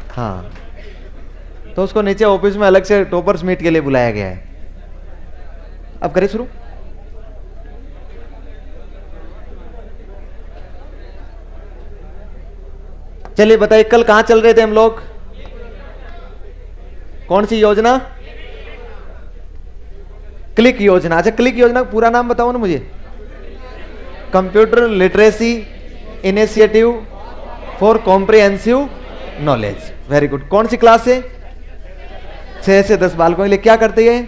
हाँ, तो उसको नीचे ऑफिस में अलग से टॉपर्स मीट के लिए बुलाया गया है। अब करें शुरू। चलिए बताइए, कल कहां चल रहे थे हम लोग? कौन सी योजना? क्लिक योजना। अच्छा, क्लिक योजना का पूरा नाम बताओ ना मुझे। Computer literacy initiative for comprehensive knowledge. Very good. कौन सी क्लास से? 6 से 10 बालकों के लिए। क्या करती है?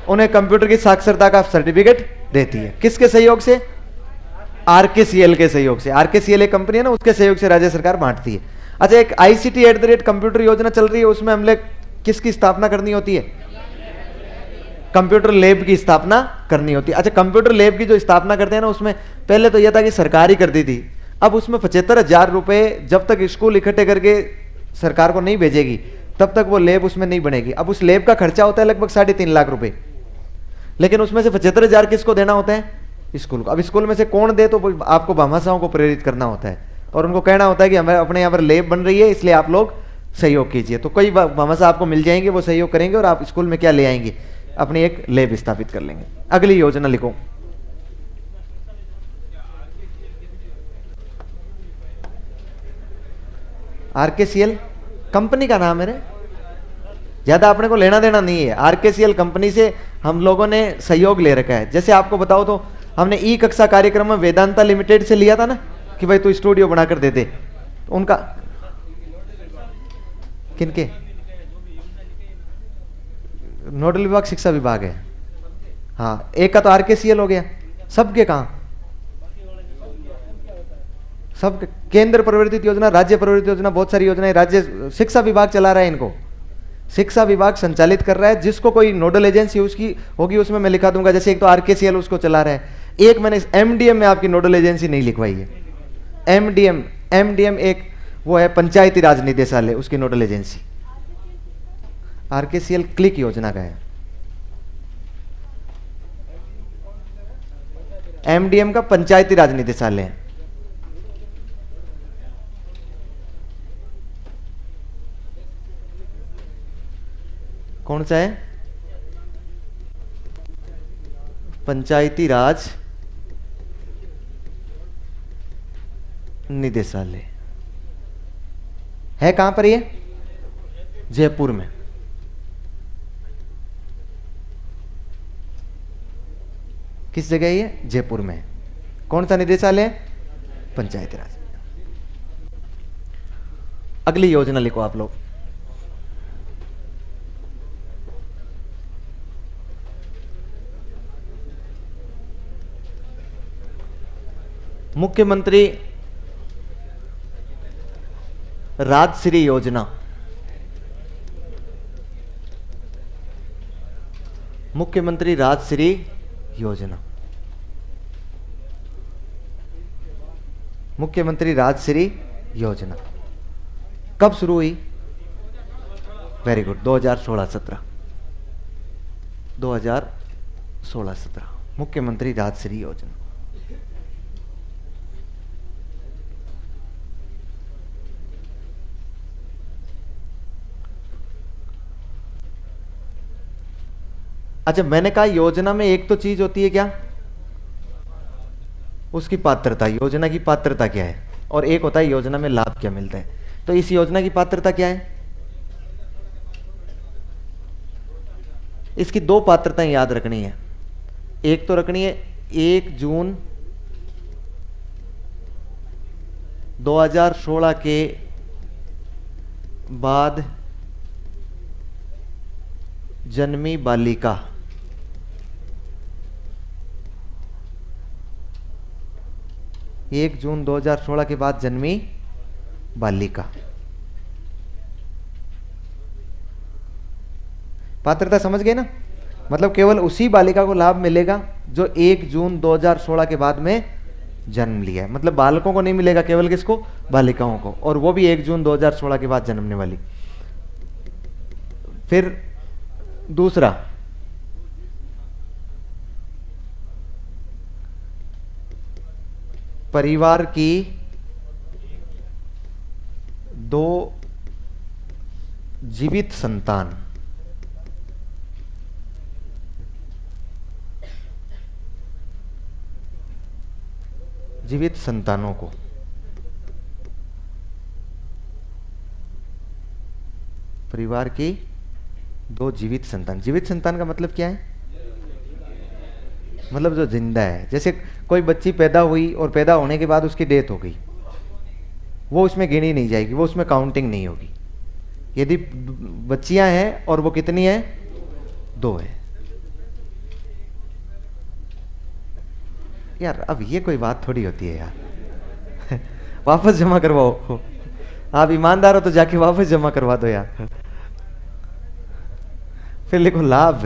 उन्हें कंप्यूटर की साक्षरता का सर्टिफिकेट देती है। किसके सहयोग से? आरकेसीएल के सहयोग से। आरकेसीएल एक कंपनी है ना, उसके सहयोग से राज्य सरकार बांटती है। अच्छा, एक ICT@कंप्यूटर योजना चल रही है, उसमें हमने किसकी स्थापना करनी होती है? कंप्यूटर लैब की स्थापना करनी होती है। अच्छा, कंप्यूटर लैब की जो स्थापना करते हैं ना, उसमें पहले तो यह था कि सरकार ही करती थी। अब उसमें 75,000 रुपए जब तक स्कूल इकट्ठे करके सरकार को नहीं भेजेगी तब तक वो लैब उसमें नहीं बनेगी। अब उस लैब का खर्चा होता है लगभग 3.5 लाख रुपए, लेकिन उसमें से 75,000 किसको देना होता है? स्कूल को। अब स्कूल में से कौन दे? तो आपको भामाशाहों को प्रेरित करना होता है और उनको कहना होता है कि हमें अपने यहाँ पर लैब बन रही है, इसलिए आप लोग सहयोग कीजिए। तो कई भामाशाह आपको मिल जाएंगे, वो सहयोग करेंगे और आप स्कूल में क्या ले आएंगे? अपनी एक लैब स्थापित कर लेंगे। अगली योजना लिखो। आरकेसीएल कंपनी का नाम है रे, ज्यादा अपने को लेना देना नहीं है। आरकेसीएल कंपनी से हम लोगों ने सहयोग ले रखा है। जैसे आपको बताओ तो हमने ई कक्षा कार्यक्रम में वेदांता लिमिटेड से लिया था ना कि भाई तू स्टूडियो बनाकर दे दे। तो उनका किनके? नोडल विभाग शिक्षा विभाग है। हाँ, एक का तो आरकेसीएल हो गया। सबके कहाँ? सब केंद्र प्रवर्तित योजना, राज्य प्रवर्तित योजना, बहुत सारी योजनाएं राज्य शिक्षा विभाग चला रहा है। इनको शिक्षा विभाग संचालित कर रहा है। जिसको कोई नोडल एजेंसी उसकी होगी उसमें मैं लिखा दूंगा। जैसे एक तो आरकेसीएल उसको चला रहा है, एक मैंने एमडीएम में आपकी नोडल एजेंसी नहीं लिखवाई है। एमडीएम एक वो है पंचायती राज निदेशालय, उसकी नोडल एजेंसी। आरकेसीएल क्लिक योजना का है। एमडीएम का पंचायती राज निदेशालय है। कौन सा है? पंचायती राज निदेशालय है। कहां पर ये? जयपुर में। किस जगह ये? जयपुर में। कौन सा निदेशालय है? पंचायती राज। अगली योजना लिखो आप लोग। मुख्यमंत्री राजश्री योजना। मुख्यमंत्री राजश्री योजना। मुख्यमंत्री राजश्री योजना कब शुरू हुई? Very good, 2016-17। 2016-17 मुख्यमंत्री राजश्री योजना। अच्छा, मैंने कहा योजना में एक तो चीज होती है क्या? उसकी पात्रता। योजना की पात्रता क्या है? और एक होता है योजना में लाभ क्या मिलता है। तो इस योजना की पात्रता क्या है? इसकी 2 पात्रताएं याद रखनी है। एक तो रखनी है 1 जून 2016 के बाद जन्मी बालिका। एक जून 2016 के बाद जन्मी बालिका। पात्रता समझ गए ना? मतलब केवल उसी बालिका को लाभ मिलेगा जो 1 जून 2016 के बाद में जन्म लिया है। मतलब बालकों को नहीं मिलेगा, केवल किसको? बालिकाओं को, और वो भी 1 जून 2016 के बाद जन्मने वाली। फिर दूसरा, परिवार की दो जीवित संतान जीवित संतानों को परिवार की दो जीवित संतान। जीवित संतान का मतलब क्या है? मतलब जो जिंदा है। जैसे कोई बच्ची पैदा हुई और पैदा होने के बाद उसकी डेथ हो गई, वो उसमें गिनी नहीं जाएगी, वो उसमें काउंटिंग नहीं होगी। यदि बच्चियां हैं और वो कितनी है? दो है। यार अब ये कोई बात थोड़ी होती है यार। वापस जमा करवाओ। आप ईमानदार हो तो जाके वापस जमा करवा दो यार। फिर लिखो लाभ।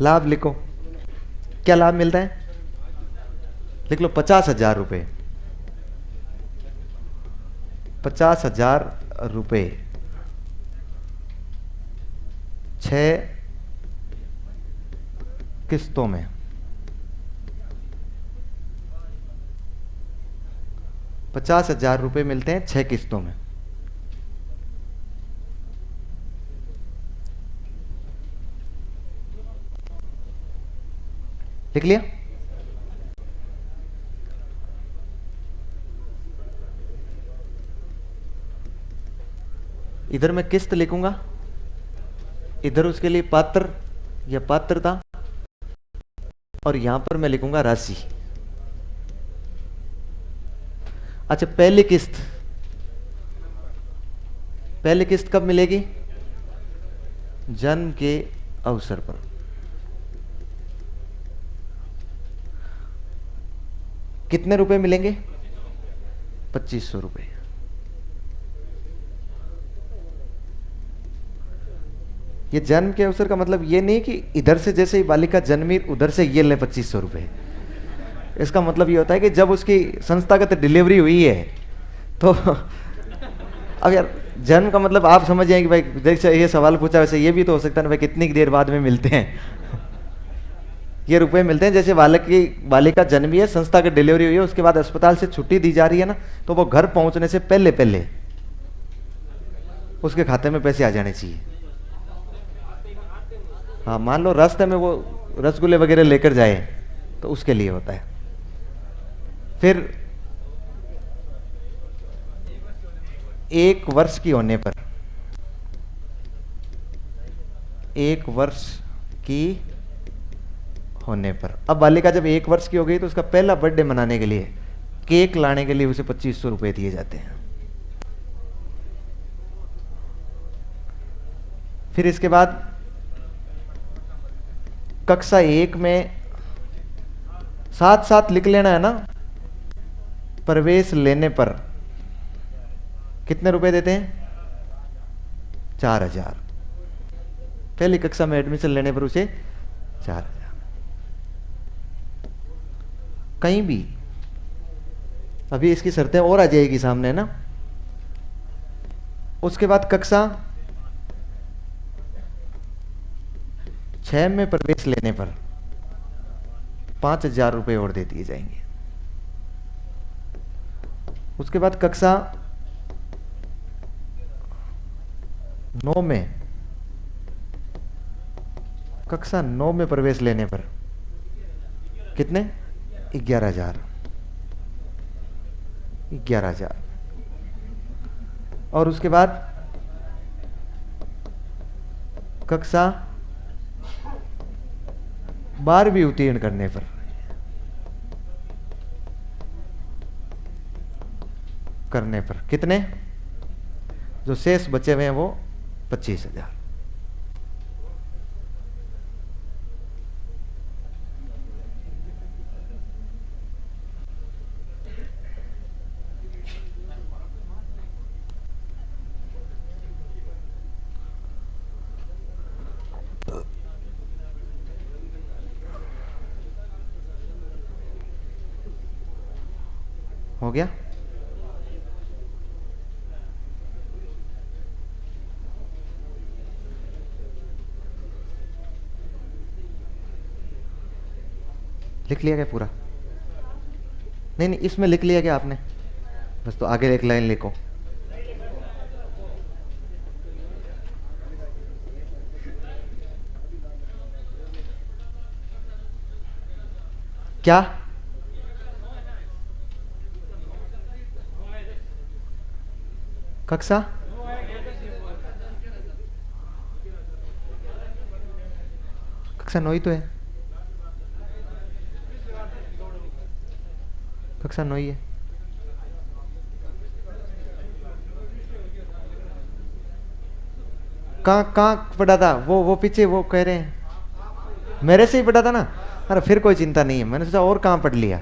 लाभ लिखो, क्या लाभ मिलता है? लिख लो 50,000 रुपए। 50,000 रुपए 6 किस्तों में। 50,000 रुपए मिलते हैं 6 किस्तों में। लिख लिया? इधर मैं किस्त लिखूंगा, इधर उसके लिए पात्र या पात्रता, और यहां पर मैं लिखूंगा राशि। अच्छा, पहली किस्त कब मिलेगी? जन्म के अवसर पर। कितने रुपए मिलेंगे? 2500 रुपए। ये जन्म के अवसर का मतलब ये नहीं कि इधर से जैसे ही बालिका जन्मी उधर से ये ले 2500 रुपए। इसका मतलब ये होता है कि जब उसकी संस्थागत डिलीवरी हुई है तो अब यार जन्म का मतलब आप समझ जाएंगे भाई, जैसे ये सवाल पूछा वैसे ये भी तो हो सकता है ना भाई, कितनी देर बाद में मिलते हैं। ये रुपए मिलते हैं जैसे बालिका जन्मी है, संस्था की डिलीवरी हुई है, उसके बाद अस्पताल से छुट्टी दी जा रही है ना, तो वो घर पहुंचने से पहले पहले उसके खाते में पैसे आ जाने चाहिए। हाँ, मान लो रास्ते में वो रसगुल्ले वगैरह लेकर जाए तो उसके लिए होता है। फिर 1 वर्ष की होने पर, 1 वर्ष की होने पर, अब बालिका जब 1 वर्ष की हो गई तो उसका पहला बर्थडे मनाने के लिए, केक लाने के लिए उसे 2500 रुपए दिए जाते हैं। फिर इसके बाद कक्षा 1 में साथ साथ लिख लेना है ना, प्रवेश लेने पर कितने रुपए देते हैं? 4000। पहली कक्षा में एडमिशन लेने पर उसे 4000। कहीं भी अभी इसकी शर्तें और आ जाएगी सामने ना। उसके बाद कक्षा 6 में प्रवेश लेने पर 5000 रुपए और दे दिए जाएंगे। उसके बाद कक्षा 9 में प्रवेश लेने पर कितने? 11,000। और उसके बाद कक्षा 12वीं उत्तीर्ण करने पर कितने? जो शेष बचे हुए हैं वो 25,000। हो गया? लिख लिया क्या पूरा? नहीं नहीं, इसमें लिख लिया क्या आपने? बस तो आगे एक लाइन लिखो। क्या? कक्षा कक्षा 9 ही तो है, कक्षा 9 ही है। कहाँ कहाँ पढ़ा था? वो पीछे वो कह रहे हैं मेरे से ही पढ़ा था ना। अरे फिर कोई चिंता नहीं है, मैंने सोचा और कहाँ पढ़ लिया।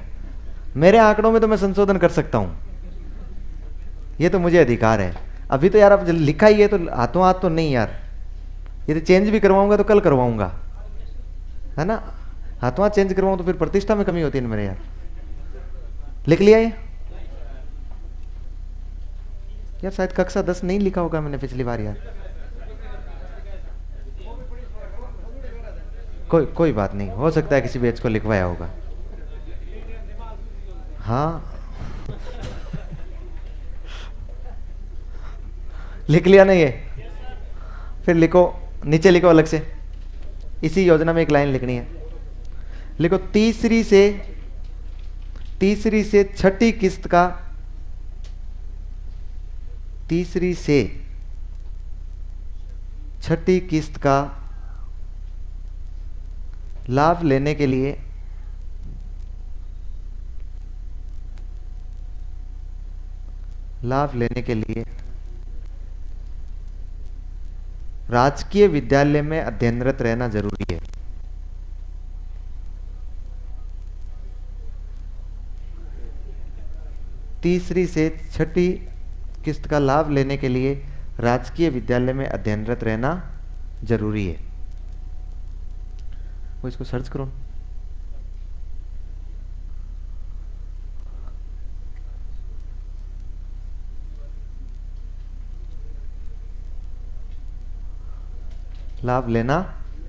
मेरे आंकड़ों में तो मैं संशोधन कर सकता हूँ, ये तो मुझे अधिकार है। अभी तो यार अब लिखा ही है तो हाथों हाथ तो नहीं यार, ये तो चेंज भी करवाऊंगा तो कल करवाऊंगा, है ना। हाथों हाथ चेंज करवाऊँ तो फिर प्रतिष्ठा में कमी होती है मेरे यार। लिख लिया ये यार, शायद कक्षा 10 नहीं लिखा होगा मैंने पिछली बार यार। कोई बात नहीं, हो सकता है किसी बैच को लिखवाया होगा। हाँ लिख लिया ना ये? फिर लिखो, नीचे लिखो अलग से, इसी योजना में एक लाइन लिखनी है। लिखो तीसरी से छठी किस्त का, तीसरी से छठी किस्त का लाभ लेने के लिए राजकीय विद्यालय में अध्ययनरत रहना जरूरी है। तीसरी से छठी किस्त का लाभ लेने के लिए राजकीय विद्यालय में अध्ययनरत रहना जरूरी है। वो इसको सर्च करो। लाभ लेना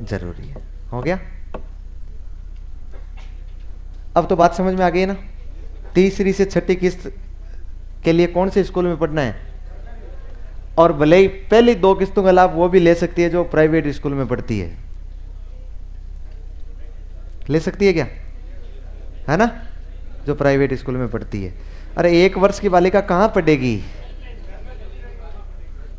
जरूरी है, हो गया। अब तो बात समझ में आ गई ना। तीसरी से छठी किस्त के लिए कौन से स्कूल में पढ़ना है, और भले ही पहली 2 किस्तों का लाभ वो भी ले सकती है जो प्राइवेट स्कूल में पढ़ती है। ले सकती है क्या, है ना, जो प्राइवेट स्कूल में पढ़ती है। अरे 1 वर्ष की बालिका कहां पढ़ेगी?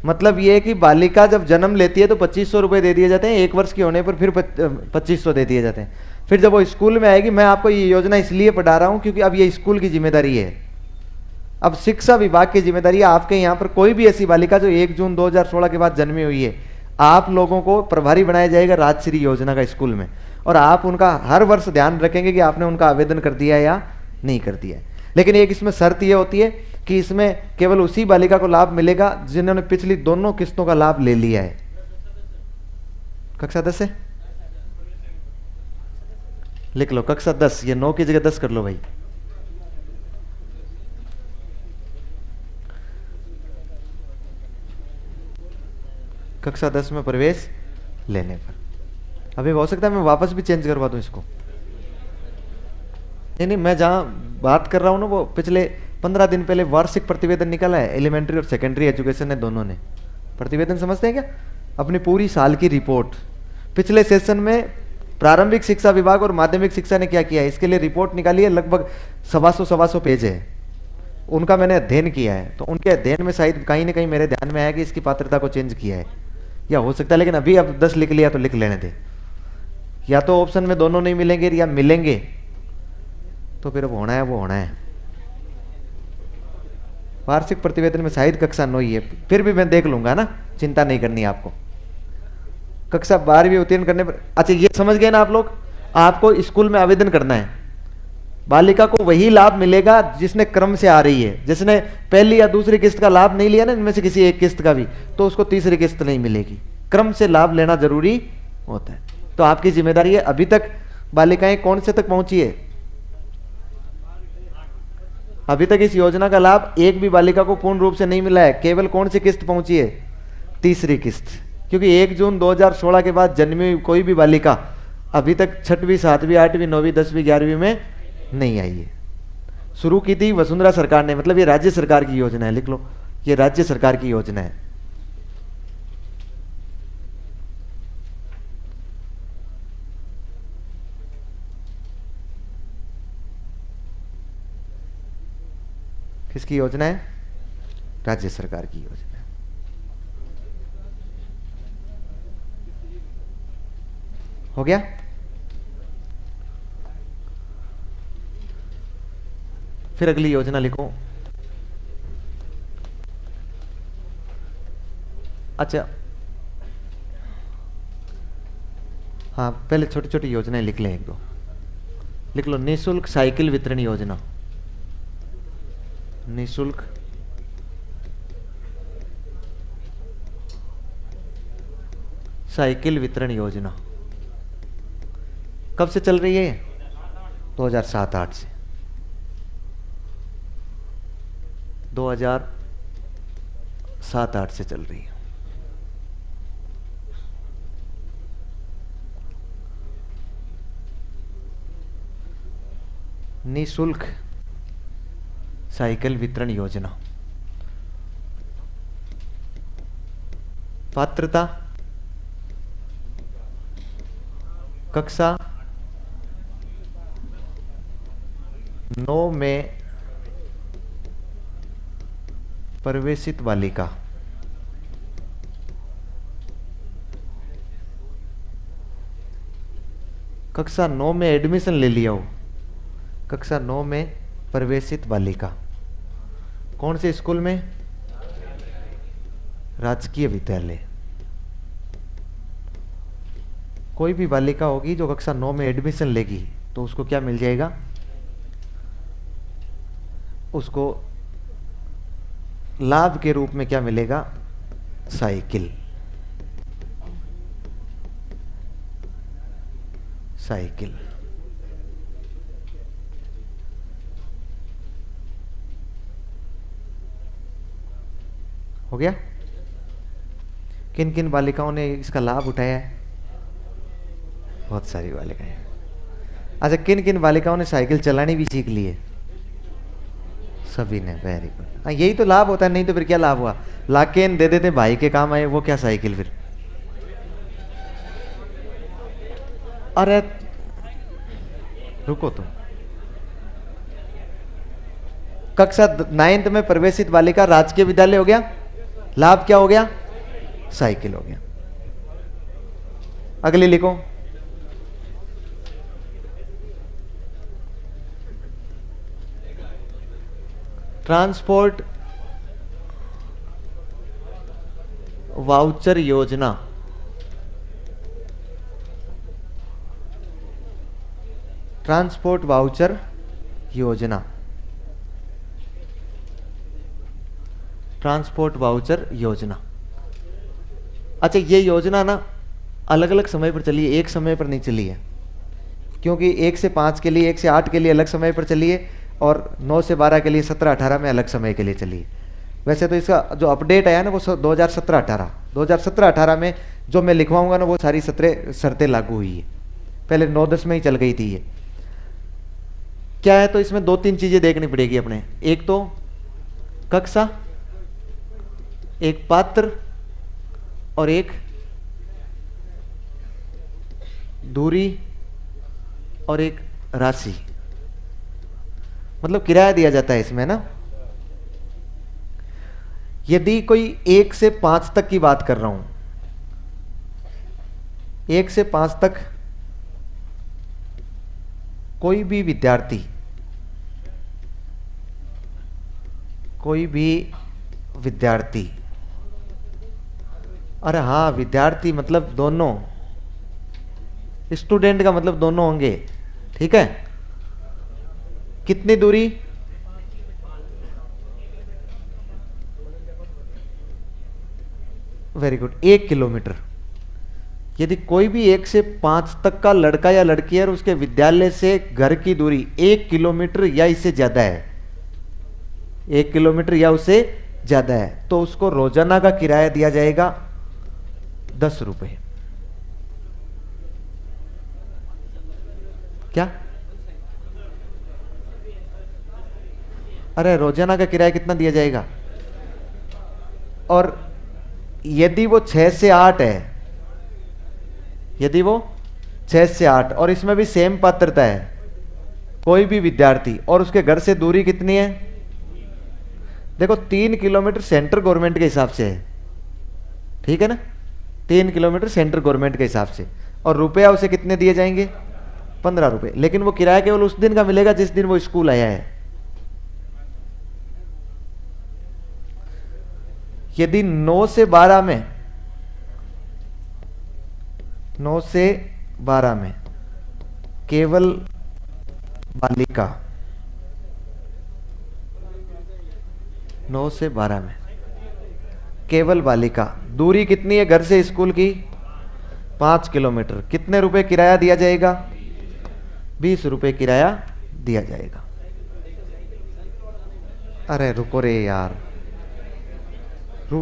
मतलब ये है कि बालिका जब जन्म लेती है तो 2500 रुपए दे दिए जाते हैं, 1 वर्ष के होने पर फिर 2500 दे दिए जाते हैं। फिर जब वो स्कूल में आएगी, मैं आपको ये योजना इसलिए पढ़ा रहा हूं क्योंकि अब ये स्कूल की जिम्मेदारी है। अब शिक्षा विभाग की जिम्मेदारी है। आपके यहाँ पर कोई भी ऐसी बालिका जो 1 जून 2016 के बाद जन्मी हुई है, आप लोगों को प्रभारी बनाया जाएगा राजश्री योजना का स्कूल में, और आप उनका हर वर्ष ध्यान रखेंगे कि आपने उनका आवेदन कर दिया या नहीं कर दिया। लेकिन एक इसमें शर्त यह होती है कि इसमें केवल उसी बालिका को लाभ मिलेगा जिन्होंने पिछली दोनों किस्तों का लाभ ले लिया है। कक्षा 10 से लिख लो, कक्षा 10, ये 9 की जगह 10 कर लो भाई। कक्षा 10 में प्रवेश लेने पर। अभी हो सकता है मैं वापस भी चेंज करवा दूं इसको। नहीं, मैं जहां बात कर रहा हूं ना, वो पिछले 15 दिन पहले वार्षिक प्रतिवेदन निकाला है, एलिमेंट्री और सेकेंडरी एजुकेशन ने दोनों ने। प्रतिवेदन समझते हैं क्या? अपनी पूरी साल की रिपोर्ट। पिछले सेशन में प्रारंभिक शिक्षा विभाग और माध्यमिक शिक्षा ने क्या किया है, इसके लिए रिपोर्ट निकाली है। लगभग 125 पेज है, उनका मैंने अध्ययन किया है। तो उनके अध्ययन में शायद कहीं ना कहीं मेरे ध्यान में आया कि इसकी पात्रता को चेंज किया है, या हो सकता है। लेकिन अभी अब 10 लिख लिया तो लिख लेने दे। या तो ऑप्शन में दोनों नहीं मिलेंगे या मिलेंगे, तो फिर अब होना है वो होना है। वार्षिक प्रतिवेदन में शायद कक्षा 9 ही है, फिर भी मैं देख लूंगा ना, चिंता नहीं करनी आपको। कक्षा 12वीं उत्तीर्ण करने पर, अच्छा ये समझ गए ना आप लोग। आपको स्कूल में आवेदन करना है, बालिका को वही लाभ मिलेगा जिसने क्रम से आ रही है। जिसने पहली या दूसरी किस्त का लाभ नहीं लिया ना, इनमें से किसी एक किस्त का भी, तो उसको तीसरी किस्त नहीं मिलेगी। क्रम से लाभ लेना जरूरी होता है। तो आपकी जिम्मेदारी है। अभी तक बालिकाएं कौन से तक पहुंची है? अभी तक इस योजना का लाभ एक भी बालिका को पूर्ण रूप से नहीं मिला है। केवल कौन सी किस्त पहुंची है? तीसरी किस्त। क्योंकि 1 जून 2016 के बाद जन्मी हुई कोई भी बालिका अभी तक 6वीं 7वीं 8वीं 9वीं 10वीं 11वीं में नहीं आई है। शुरू की थी वसुंधरा सरकार ने, मतलब ये राज्य सरकार की योजना है, लिख लो, ये राज्य सरकार की योजना है। किसकी योजना है? राज्य सरकार की योजना है। हो गया? फिर अगली योजना लिखो। अच्छा, हाँ पहले छोटी छोटी योजनाएं लिख लें, एक दो लिख लो। निःशुल्क साइकिल वितरण योजना, निःशुल्क साइकिल वितरण योजना कब से चल रही है? 2007-8 से, 2007-8 से चल रही है। निःशुल्क साइकिल वितरण योजना। पात्रता कक्षा 9 में प्रवेशित बालिका, कक्षा 9 में एडमिशन ले लिया हो, कक्षा 9 में प्रवेशित बालिका, कौन से स्कूल में? राजकीय विद्यालय। कोई भी बालिका होगी जो कक्षा 9 में एडमिशन लेगी तो उसको क्या मिल जाएगा? उसको लाभ के रूप में क्या मिलेगा? साइकिल। साइकिल हो गया? किन किन बालिकाओं ने इसका लाभ उठाया है? बहुत सारी बालिकाएं। अच्छा, किन किन बालिकाओं ने साइकिल चलानी भी सीख ली है? सभी ने, वेरी गुड। हाँ, यही तो लाभ होता है, नहीं तो फिर क्या लाभ हुआ? लाकेन दे देते भाई के काम आए, वो क्या साइकिल फिर? अरे रुको तुम, कक्षा 9th में प्रवेशित बालिका, राजकीय विद्यालय हो गया, लाभ क्या हो गया? साइकिल हो गया। अगली लिखो। ट्रांसपोर्ट वाउचर योजना, ट्रांसपोर्ट वाउचर योजना, ट्रांसपोर्ट वाउचर योजना। अच्छा, ये योजना ना अलग अलग समय पर चली है, एक समय पर नहीं चली है, क्योंकि 1 से 5 के लिए, 1 से 8 के लिए अलग समय पर चली है और 9 से 12 के लिए, 17-18 में अलग समय के लिए चली है। वैसे तो इसका जो अपडेट आया ना वो 2017-18, 2017-18 में जो मैं लिखवाऊंगा ना वो सारी 17 शर्तें लागू हुई है। पहले 9-10 में ही चल गई थी ये। क्या है, तो इसमें 2-3 चीजें देखनी पड़ेगी अपने। एक तो कक्षा, एक पात्र और एक दूरी और एक राशि, मतलब किराया दिया जाता है इसमें ना। यदि कोई 1 से 5 तक की बात कर रहा हूं, 1 से 5 तक कोई भी विद्यार्थी, कोई भी विद्यार्थी, अरे हाँ विद्यार्थी मतलब दोनों, स्टूडेंट का मतलब दोनों होंगे, ठीक है। कितनी दूरी? Very good, 1 kilometre. यदि कोई भी 1 से 5 तक का लड़का या लड़की है और उसके विद्यालय से घर की दूरी 1 किलोमीटर या इससे ज्यादा है, 1 किलोमीटर या उससे ज्यादा है, तो उसको रोजाना का किराया दिया जाएगा 10 रुपए। क्या? अरे रोजाना का किराया कितना दिया जाएगा? और यदि वो 6 से 8 है, यदि वो 6 से 8 और इसमें भी सेम पात्रता है, कोई भी विद्यार्थी, और उसके घर से दूरी कितनी है? देखो 3 किलोमीटर सेंट्रल गवर्नमेंट के हिसाब से है, ठीक है ना, 3 किलोमीटर सेंट्रल गवर्नमेंट के हिसाब से, और रुपया उसे कितने दिए जाएंगे? 15 रुपए। लेकिन वो किराया केवल उस दिन का मिलेगा जिस दिन वो स्कूल आया है। यदि 9 से 12 में, 9 से 12 में केवल बालिका, 9 से 12 में केवल बालिका, दूरी कितनी है घर से स्कूल की? 5 किलोमीटर। कितने रुपए किराया दिया जाएगा? 20 रुपए किराया दिया जाएगा। अरे रुको रे यार,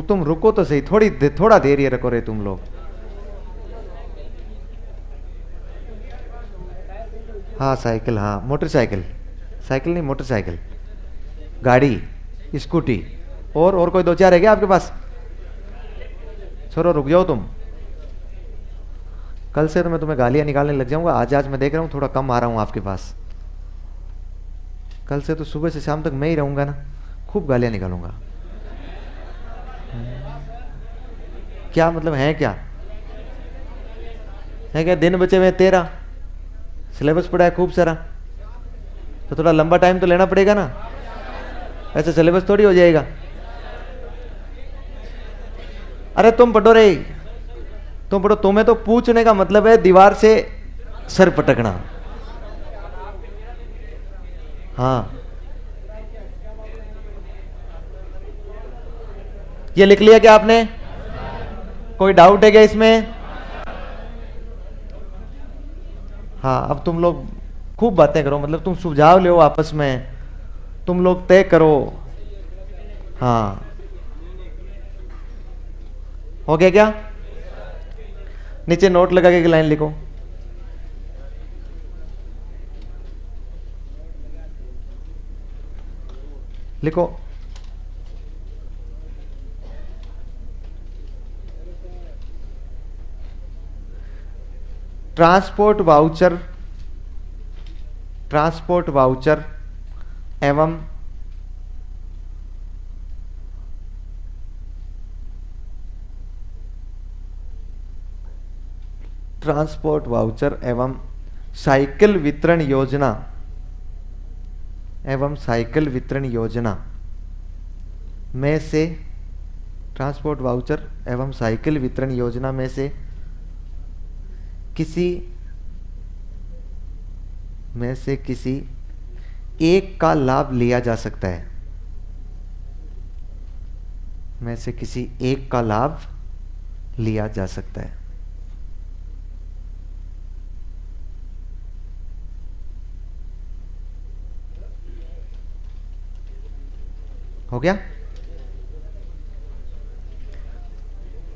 तुम रुको तो सही, थोड़ा देर ये रखो रे तुम लोग। हाँ साइकिल, हाँ मोटरसाइकिल, साइकिल नहीं मोटरसाइकिल, गाड़ी, स्कूटी, और कोई 2-4 है क्या आपके पास? छोरो रुक जाओ तुम, कल से तो मैं तुम्हें गालियां निकालने लग जाऊंगा। आज मैं देख रहा हूं थोड़ा कम आ रहा हूं आपके पास। कल से तो सुबह से शाम तक मैं ही रहूंगा ना, खूब गालियां निकालूंगा। क्या मतलब है? क्या है? क्या दिन बचे हुए 13, सिलेबस पड़ा है खूब सारा, तो थोड़ा लंबा टाइम तो लेना पड़ेगा ना, ऐसे सिलेबस थोड़ी हो जाएगा। अरे तुम पढ़ो रे, तुम पढ़ो। तुम्हें तो पूछने का मतलब है दीवार से सर पटकना। हाँ, ये लिख लिया क्या आपने? कोई डाउट है क्या इसमें? हाँ, अब तुम लोग खूब बातें करो, मतलब तुम सुझाव लो आपस में, तुम लोग तय करो। हाँ, हो गया क्या? नीचे नोट लगा के एक लाइन लिखो। लिखो, ट्रांसपोर्ट वाउचर, ट्रांसपोर्ट वाउचर एवं ट्रांसपोर्ट वाउचर एवं साइकिल वितरण योजना, एवं साइकिल वितरण योजना में से, ट्रांसपोर्ट वाउचर एवं साइकिल वितरण योजना में से किसी एक का लाभ लिया जा सकता है, में से किसी एक का लाभ लिया जा सकता है। हो गया?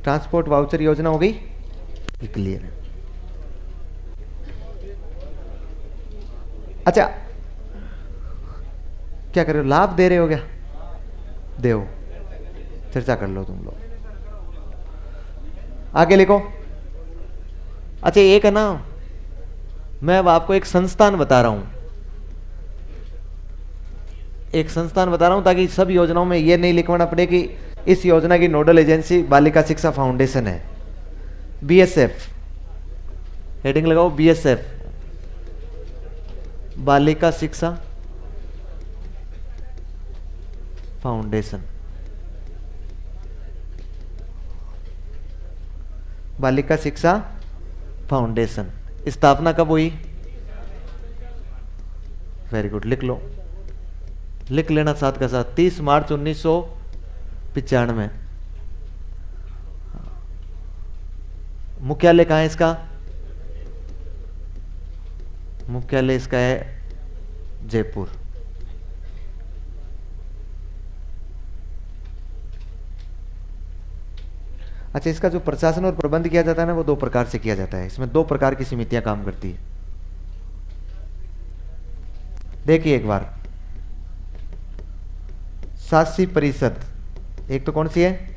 ट्रांसपोर्ट वाउचर योजना हो गई, ये क्लियर है। अच्छा, क्या कर रहे हो? लाभ दे रहे हो क्या? दो, चर्चा कर लो तुम लोग, आगे लिखो। अच्छा, एक है ना, मैं अब आपको एक संस्थान बता रहा हूं, एक संस्थान बता रहा हूं ताकि सब योजनाओं में यह नहीं लिखवाना पड़े कि इस योजना की नोडल एजेंसी बालिका शिक्षा फाउंडेशन है। बीएसएफ, हेडिंग लगाओ बीएसएफ, बालिका शिक्षा फाउंडेशन। बालिका शिक्षा फाउंडेशन स्थापना कब हुई? वेरी गुड, लिख लो, लिख लेना साथ का साथ, 30 मार्च 1995। मुख्यालय कहाँ है इसका? मुख्यालय इसका है जयपुर। अच्छा, इसका जो प्रशासन और प्रबंध किया जाता है ना, वो 2 प्रकार से किया जाता है। इसमें 2 प्रकार की समितियां काम करती है। देखिए एक बार, 87%, एक तो कौन सी है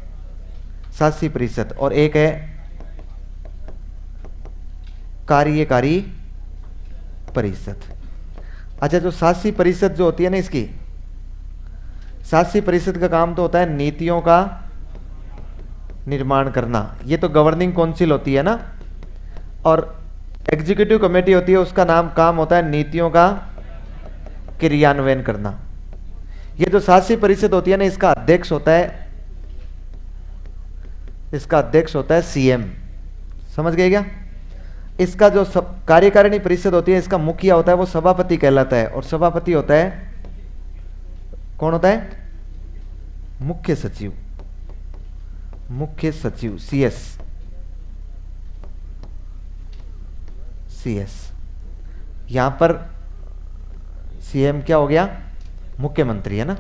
87% और एक है कार्यकारी परिषद। अच्छा, जो 87% जो होती है ना, इसकी 87% का काम तो होता है नीतियों का निर्माण करना, ये तो गवर्निंग काउंसिल होती है ना, और एग्जीक्यूटिव कमेटी होती है, उसका काम होता है नीतियों का क्रियान्वयन करना। ये जो 87% होती है ना, इसका अध्यक्ष होता है सीएम। समझ गए क्या? इसका जो कार्यकारिणी परिषद होती है, इसका मुखिया होता है वो सभापति कहलाता है, और सभापति होता है, कौन होता है? मुख्य सचिव। मुख्य सचिव सीएस। यहां पर सीएम क्या हो गया? मुख्यमंत्री, है ना।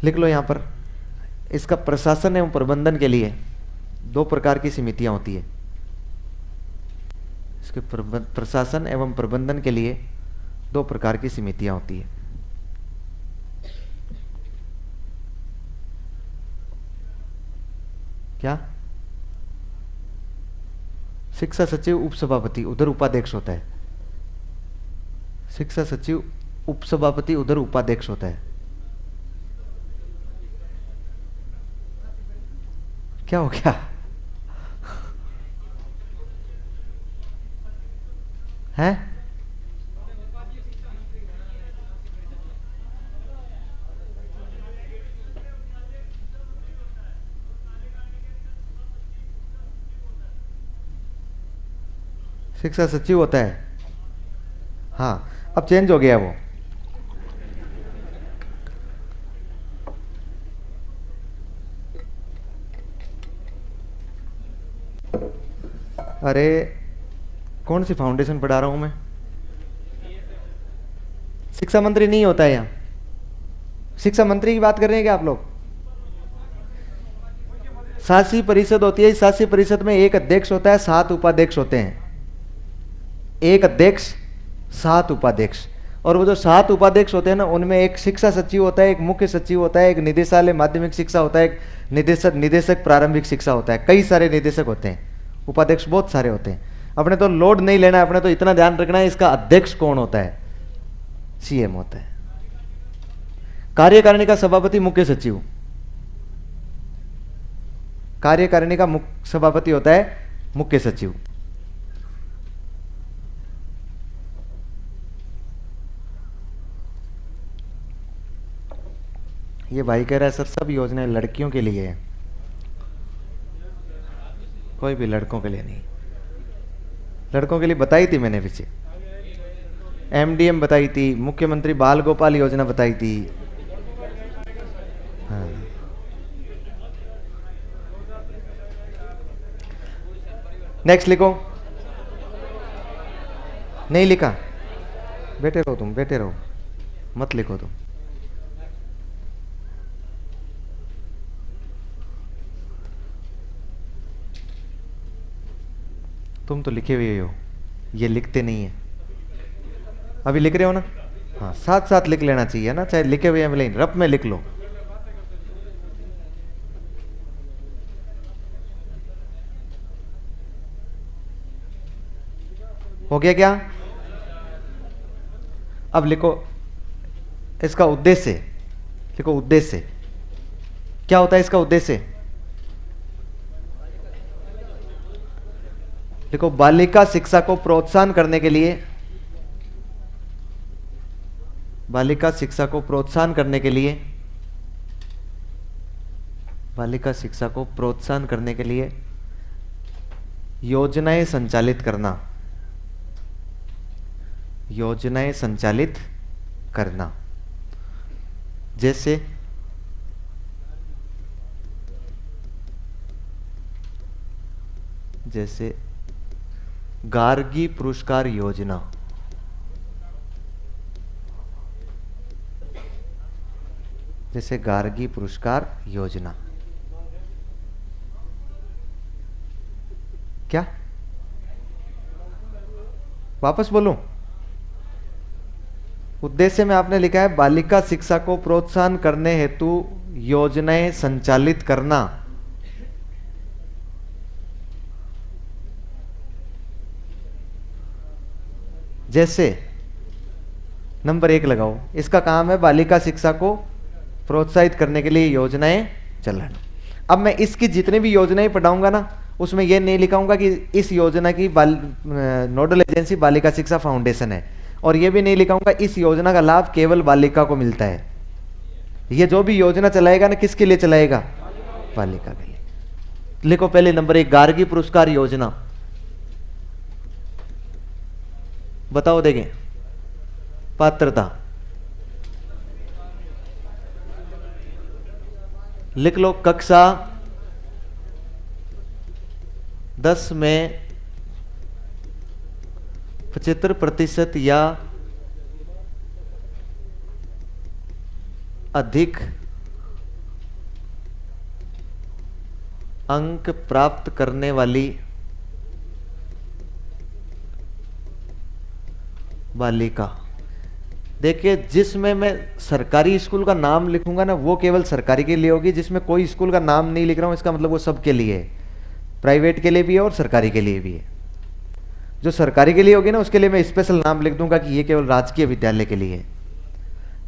लिख लो यहां पर, इसका प्रशासन एवं प्रबंधन के लिए 2 प्रकार की समितियां होती है। इसके प्रशासन एवं प्रबंधन के लिए 2 प्रकार की समितियां होती है। क्या? शिक्षा सचिव, उपसभापति, उधर उपाध्यक्ष होता है। शिक्षा सचिव, उपसभापति, उधर उपाध्यक्ष होता है। क्या हो गया? है? शिक्षा सचिव होता है, हाँ, अब चेंज हो गया वो। अरे कौन सी फाउंडेशन पढ़ा रहा हूं मैं? शिक्षा मंत्री नहीं होता है यहाँ। शिक्षा मंत्री की बात कर रहे हैं क्या आप लोग? शासी परिषद होती है, शासी परिषद में एक अध्यक्ष होता है, 7 उपाध्यक्ष होते हैं। एक अध्यक्ष, 7 उपाध्यक्ष, और वो जो 7 उपाध्यक्ष होते हैं ना, उनमें एक शिक्षा सचिव होता है, एक मुख्य सचिव होता है, एक निदेशालय माध्यमिक शिक्षा होता है, एक निदेशक प्रारंभिक शिक्षा होता है। कई सारे निदेशक होते हैं, उपाध्यक्ष बहुत सारे होते हैं। अपने तो लोड नहीं लेना है, अपने तो इतना ध्यान रखना है इसका अध्यक्ष कौन होता है? सीएम होता है। कार्यकारिणी का सभापति मुख्य सचिव, कार्यकारिणी का सभापति होता है मुख्य सचिव। ये भाई कह रहा है सर सब योजनाएं लड़कियों के लिए है, कोई भी लड़कों के लिए नहीं। लड़कों के लिए बताई थी मैंने पीछे, एमडीएम बताई थी, मुख्यमंत्री बाल गोपाल योजना बताई थी। हाँ। नेक्स्ट लिखो। नहीं लिखा? बैठे रहो तुम, बैठे रहो, मत लिखो तुम तो लिखे हुए हो, ये लिखते नहीं है। अभी लिख रहे हो ना? हाँ, साथ साथ लिख लेना चाहिए ना, चाहे लिखे हुए हैं लेकिन रफ में लिख लो। हो गया क्या? अब लिखो इसका उद्देश्य, लिखो उद्देश्य। क्या होता है इसका उद्देश्य? देखो, बालिका शिक्षा को प्रोत्साहन करने के लिए, बालिका शिक्षा को प्रोत्साहन करने के लिए, बालिका शिक्षा को प्रोत्साहन करने के लिए योजनाएं संचालित करना, योजनाएं संचालित करना। जैसे जैसे गार्गी पुरस्कार योजना, जैसे गार्गी पुरस्कार योजना। क्या? वापस बोलूं? उद्देश्य में आपने लिखा है बालिका शिक्षा को प्रोत्साहन करने हेतु योजनाएं संचालित करना। जैसे नंबर 1 लगाओ, इसका काम है बालिका शिक्षा को प्रोत्साहित करने के लिए योजनाएं चलाना। अब मैं इसकी जितनी भी योजनाएं पढ़ाऊंगा ना, उसमें यह नहीं लिखाऊंगा कि इस योजना की नोडल एजेंसी बालिका शिक्षा फाउंडेशन है, और यह भी नहीं लिखाऊंगा इस योजना का लाभ केवल बालिका को मिलता है। ये जो भी योजना चलाएगा ना, किसके लिए चलाएगा? बालिका के लिए। लिखो पहले नंबर 1, गार्गी पुरस्कार योजना। बताओ देखें, पात्रता लिख लो, कक्षा 10 में 75% या अधिक अंक प्राप्त करने वाली बालिका। देखिए, जिसमें मैं सरकारी स्कूल का नाम लिखूंगा ना, वो केवल सरकारी के लिए होगी। जिसमें कोई स्कूल का नाम नहीं लिख रहा हूं, इसका मतलब वो सबके लिए है, प्राइवेट के लिए भी है और सरकारी के लिए भी है। जो सरकारी के लिए होगी ना, उसके लिए मैं स्पेशल नाम लिख दूंगा कि ये केवल राजकीय विद्यालय के लिए है।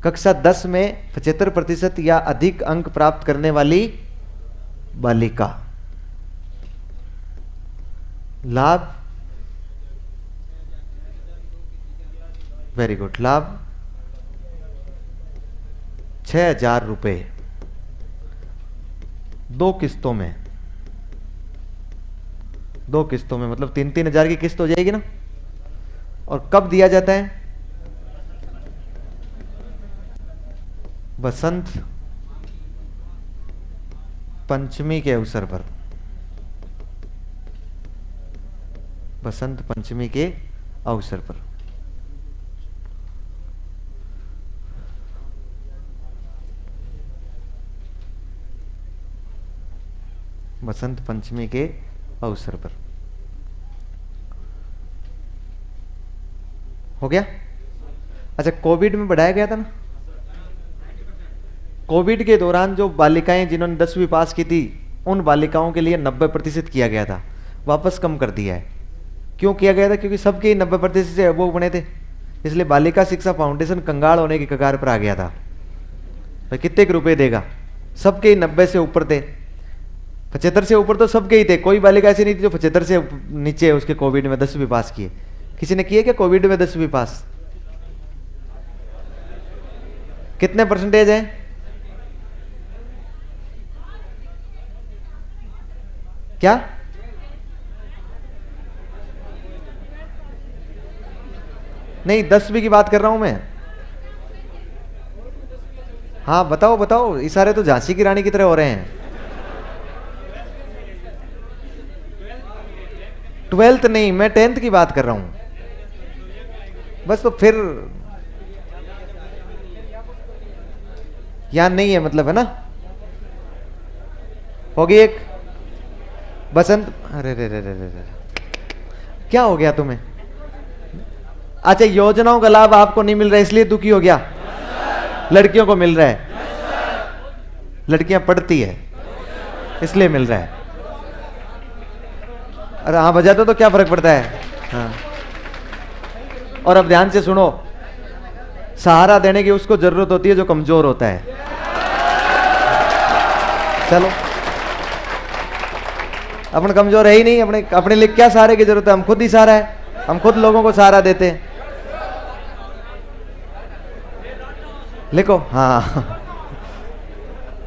कक्षा 10 में 75% या अधिक अंक प्राप्त करने वाली बालिका। लाभ, वेरी गुड, लाभ 6,000 रुपए 2 किस्तों में। 2 किस्तों में मतलब 3-3 हजार की किस्त हो जाएगी ना। और कब दिया जाता है? बसंत पंचमी के अवसर पर। बसंत पंचमी के अवसर पर। बसंत पंचमी के अवसर पर हो गया। अच्छा, कोविड में बढ़ाया गया था ना। कोविड के दौरान जो बालिकाएं जिन्होंने 10वीं पास की थी, उन बालिकाओं के लिए 90% किया गया था, वापस कम कर दिया है। क्यों किया गया था? क्योंकि सबके 90% से अबोव बने थे, इसलिए बालिका शिक्षा फाउंडेशन कंगाल होने की कगार पर आ गया था। भाई कितने के रुपए देगा? सबके 90 से ऊपर थे, 75 से ऊपर तो सबके ही थे। कोई बालिका ऐसी नहीं थी जो 75 से नीचे है उसके कोविड में 10वीं पास किए। किसी ने किए क्या कोविड में 10वीं पास? कितने परसेंटेज है? क्या? नहीं, 10वीं की बात कर रहा हूं मैं। हाँ बताओ बताओ, इशारे तो झांसी की रानी की तरह हो रहे हैं। 12th नहीं, मैं 10th की बात कर रहा हूं। बस तो फिर याद नहीं है मतलब, है ना। होगी एक बसंत। अरे रे रे रे रे रे, क्या हो गया तुम्हें? अच्छा, योजनाओं का लाभ आपको नहीं मिल रहा है इसलिए दुखी हो गया? लड़कियों को मिल रहा है, लड़कियां पढ़ती है इसलिए मिल रहा है। अरे हाँ बजा दो तो क्या फर्क पड़ता है। हाँ, और अब ध्यान से सुनो, सहारा देने की उसको जरूरत होती है जो कमजोर होता है। चलो, अपन कमजोर है ही नहीं, अपने लिए क्या सहारे की जरूरत है? हम खुद ही सहारा है, हम खुद लोगों को सहारा देते हैं। लिखो, हाँ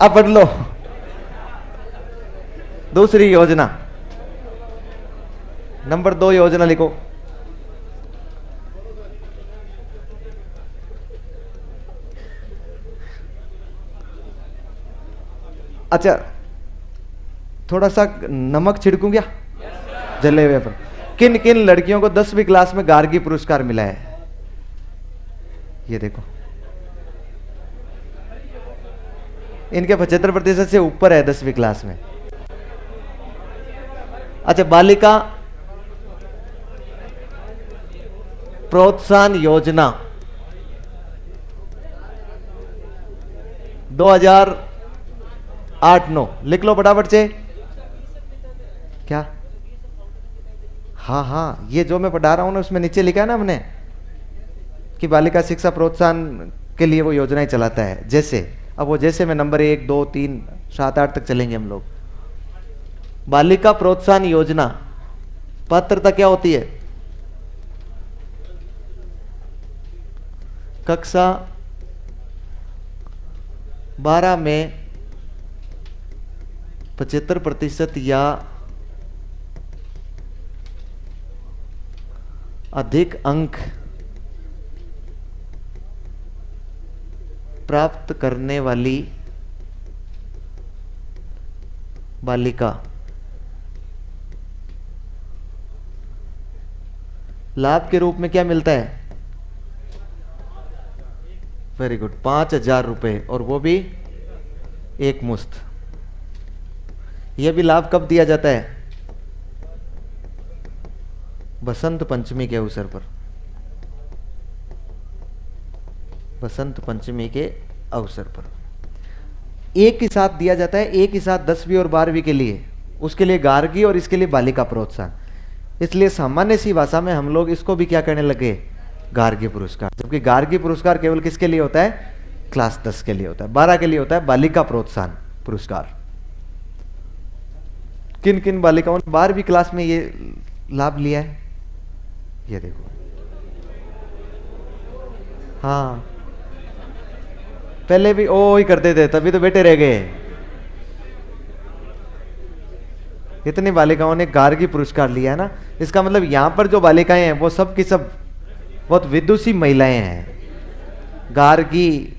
अब पढ़ लो दूसरी योजना। नंबर 2 योजना लिखो। अच्छा, थोड़ा सा नमक छिड़कूं क्या जले हुए पर? किन किन लड़कियों को 10वीं क्लास में गार्गी पुरस्कार मिला है? ये देखो, इनके 75% से ऊपर है 10वीं क्लास में। अच्छा, बालिका प्रोत्साहन योजना 2008-9 लिख लो फटाफट से। क्या? हाँ हाँ, ये जो मैं पढ़ा रहा हूं ना उसमें नीचे लिखा है ना हमने कि बालिका शिक्षा प्रोत्साहन के लिए वो योजनाएं चलाता है। जैसे अब वो जैसे में नंबर 1 2 3 7 8 तक चलेंगे हम लोग। बालिका प्रोत्साहन योजना पात्रता क्या होती है? कक्षा 12 में 75% या अधिक अंक प्राप्त करने वाली बालिका लाभ के रूप में क्या मिलता है? वेरी गुड, 5,000 रुपए, और वो भी एक मुश्त। यह भी लाभ कब दिया जाता है? बसंत पंचमी के अवसर पर। बसंत पंचमी के अवसर पर एक ही साथ दिया जाता है, एक ही साथ 10वीं और 12वीं के लिए। उसके लिए गार्गी और इसके लिए बालिका प्रोत्साहन। इसलिए सामान्य सी भाषा में हम लोग इसको भी क्या कहने लगे? गार्गी पुरस्कार। जबकि गार्गी पुरस्कार केवल किसके लिए होता है? क्लास 10 के लिए होता है। 12 के लिए होता है बालिका प्रोत्साहन पुरस्कार। किन किन बालिकाओं ने 12वीं क्लास में ये लाभ लिया है? ये देखो, हाँ, पहले भी ओ ही करते थे, तभी तो बेटे रह गए। इतनी बालिकाओं ने गार्गी पुरस्कार लिया है ना। इसका मतलब यहां पर जो बालिकाएं हैं वो सब की सब बहुत विदुषी महिलाएं हैं। गार्गी,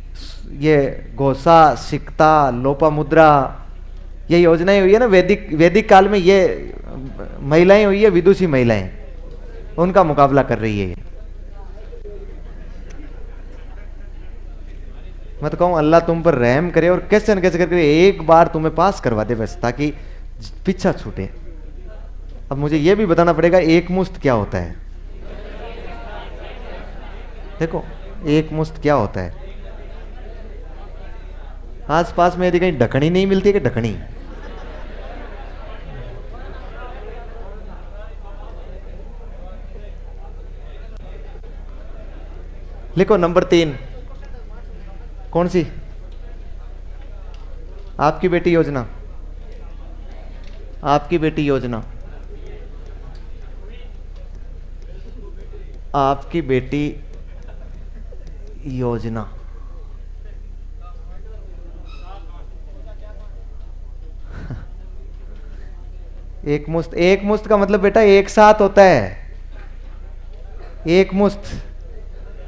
ये घोषा, सिकता, लोपामुद्रा, ये योजनाएं हुई है ना वैदिक काल में। ये महिलाएं हुई है विदुषी महिलाएं, उनका मुकाबला कर रही है। मैं तो कहूं अल्लाह तुम पर रहम करे और कैसे न कैसे करके एक बार तुम्हें पास करवा दे बस, ताकि पीछा छूटे। अब मुझे यह भी बताना पड़ेगा एक मुश्त क्या होता है। देखो एक मुश्त क्या होता है। आस पास में यदि कहीं ढकनी नहीं मिलती है कि ढकनी, लिखो नंबर 3। कौन सी? आपकी बेटी योजना। आपकी बेटी योजना। आपकी बेटी योजना। एक मुश्त। एक मुश्त का मतलब बेटा एक साथ होता है। एक मुश्त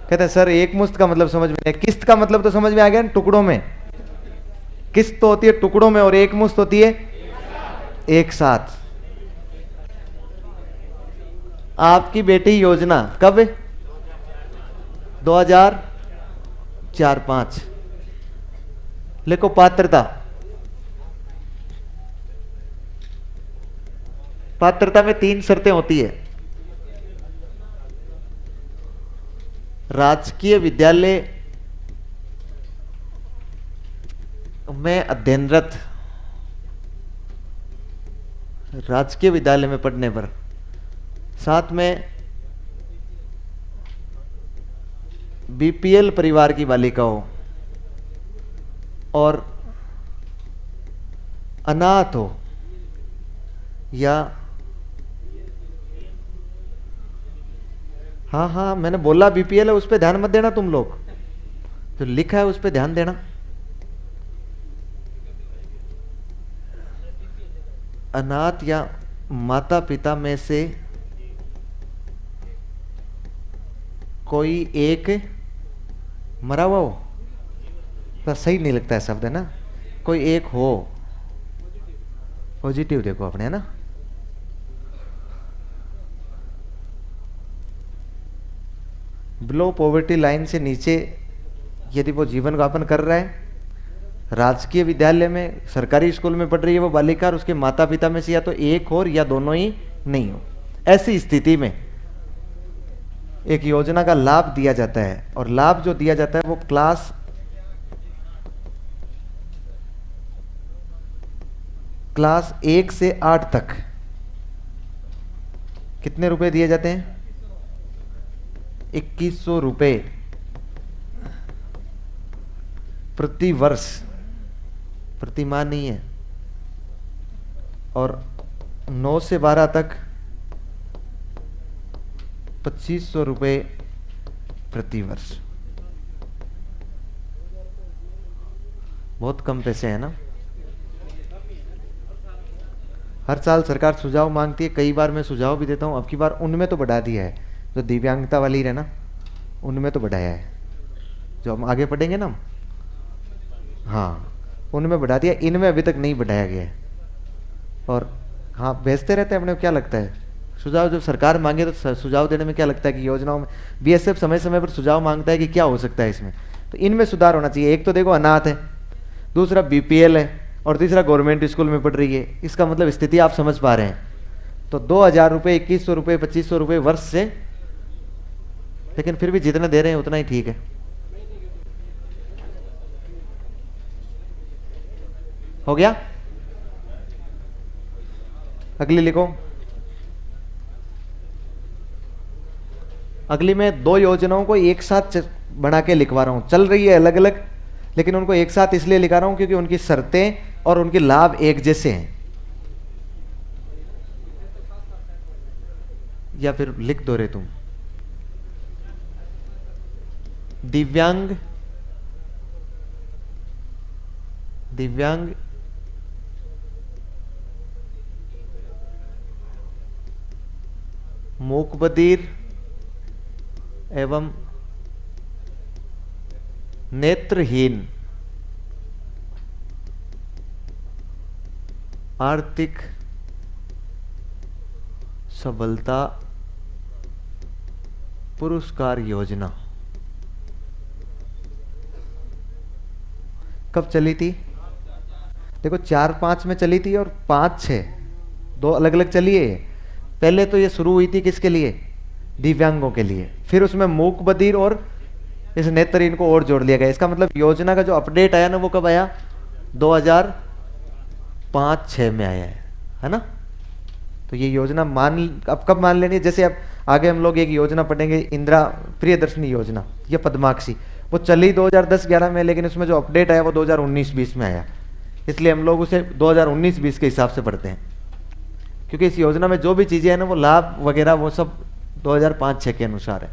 कहते हैं सर, एक मुश्त का मतलब समझ में नहीं। किस्त का मतलब तो समझ में आ गया ना, टुकड़ों में। किस्त तो होती है टुकड़ों में और एक मुश्त होती है एक साथ। आपकी बेटी योजना कब? 2004-5। लिखो पात्रता। पात्रता में 3 शर्तें होती है। राजकीय विद्यालय में अध्ययनरत, राजकीय विद्यालय में पढ़ने पर, साथ में बीपीएल परिवार की बालिकाओं और अनाथ हो या हाँ हाँ मैंने बोला बीपीएल है, उस पर ध्यान मत देना तुम लोग। जो लिखा है उस पर ध्यान देना। अनाथ या माता पिता में से कोई एक मरा हुआ हो, तो सही नहीं लगता है शब्द है ना। कोई एक हो, पॉजिटिव देखो अपने, है ना। बिलो पॉवर्टी लाइन से नीचे यदि वो जीवन यापन कर रहा है, राजकीय विद्यालय में, सरकारी स्कूल में पढ़ रही है वो बालिका, और उसके माता पिता में से या तो एक हो या दोनों ही नहीं हो, ऐसी स्थिति में एक योजना का लाभ दिया जाता है। और लाभ जो दिया जाता है वो क्लास क्लास 1 से 8 तक कितने रुपए दिए जाते हैं? 2100 रुपए प्रति वर्ष, प्रति माह नहीं है। और 9 से 12 तक 2500 रुपए प्रति वर्ष। बहुत कम पैसे हैं ना। हर साल सरकार सुझाव मांगती है, कई बार मैं सुझाव भी देता हूं। अब की बार उनमें तो बढ़ा दिया है, जो दिव्यांगता वाली है ना, उनमें तो बढ़ाया है, जो हम आगे पढ़ेंगे ना। हाँ, उनमें बढ़ा दिया, इनमें अभी तक नहीं बढ़ाया गया है। और हाँ, भेजते रहते हैं अपने को। क्या लगता है सुझाव जब सरकार मांगे तो सुझाव देने में क्या लगता है कि योजनाओं में बीएसएफ समय समय पर सुझाव मांगता है कि क्या हो सकता है इसमें, तो इनमें सुधार होना चाहिए। एक तो देखो अनाथ है, दूसरा बीपीएल है, और तीसरा गवर्नमेंट स्कूल में पढ़ रही है। इसका मतलब स्थिति आप समझ पा रहे हैं। तो 2000 रुपये, 2100 रुपये, 2500 रुपये वर्ष से, लेकिन फिर भी जितना दे रहे हैं उतना ही ठीक है। हो गया? अगली लिखो। अगली में 2 योजनाओं को एक साथ बना के लिखवा रहा हूं। चल रही है अलग अलग, लेकिन उनको एक साथ इसलिए लिखा रहा हूं क्योंकि उनकी शर्तें और उनके लाभ एक जैसे हैं। या फिर लिख दो रे तुम। दिव्यांग मूकबधिर एवं नेत्रहीन आर्थिक सबलता पुरस्कार योजना कब चली थी? देखो 4-5 में चली थी और 5-6 2 अलग अलग चली है। पहले तो ये शुरू हुई थी किसके लिए? दिव्यांगों के लिए। फिर उसमें मूक बधिर और इस नेत्रहीन को और जोड़ लिया गया। इसका मतलब योजना का जो अपडेट आया ना, वो कब आया? 2005-6 में आया है ना। तो ये योजना अब कब मान लेनी है? जैसे अब आगे हम लोग एक योजना पढ़ेंगे, इंदिरा प्रियदर्शनी योजना या पद्माक्षी, वो चली 2010-11 में, लेकिन उसमें जो अपडेट आया वो 2019-20 में आया। इसलिए हम लोग उसे 2019-20 के हिसाब से पढ़ते हैं, क्योंकि इस योजना में जो भी चीजें हैं ना, वो लाभ वगैरह वो सब 2005-6 के अनुसार है।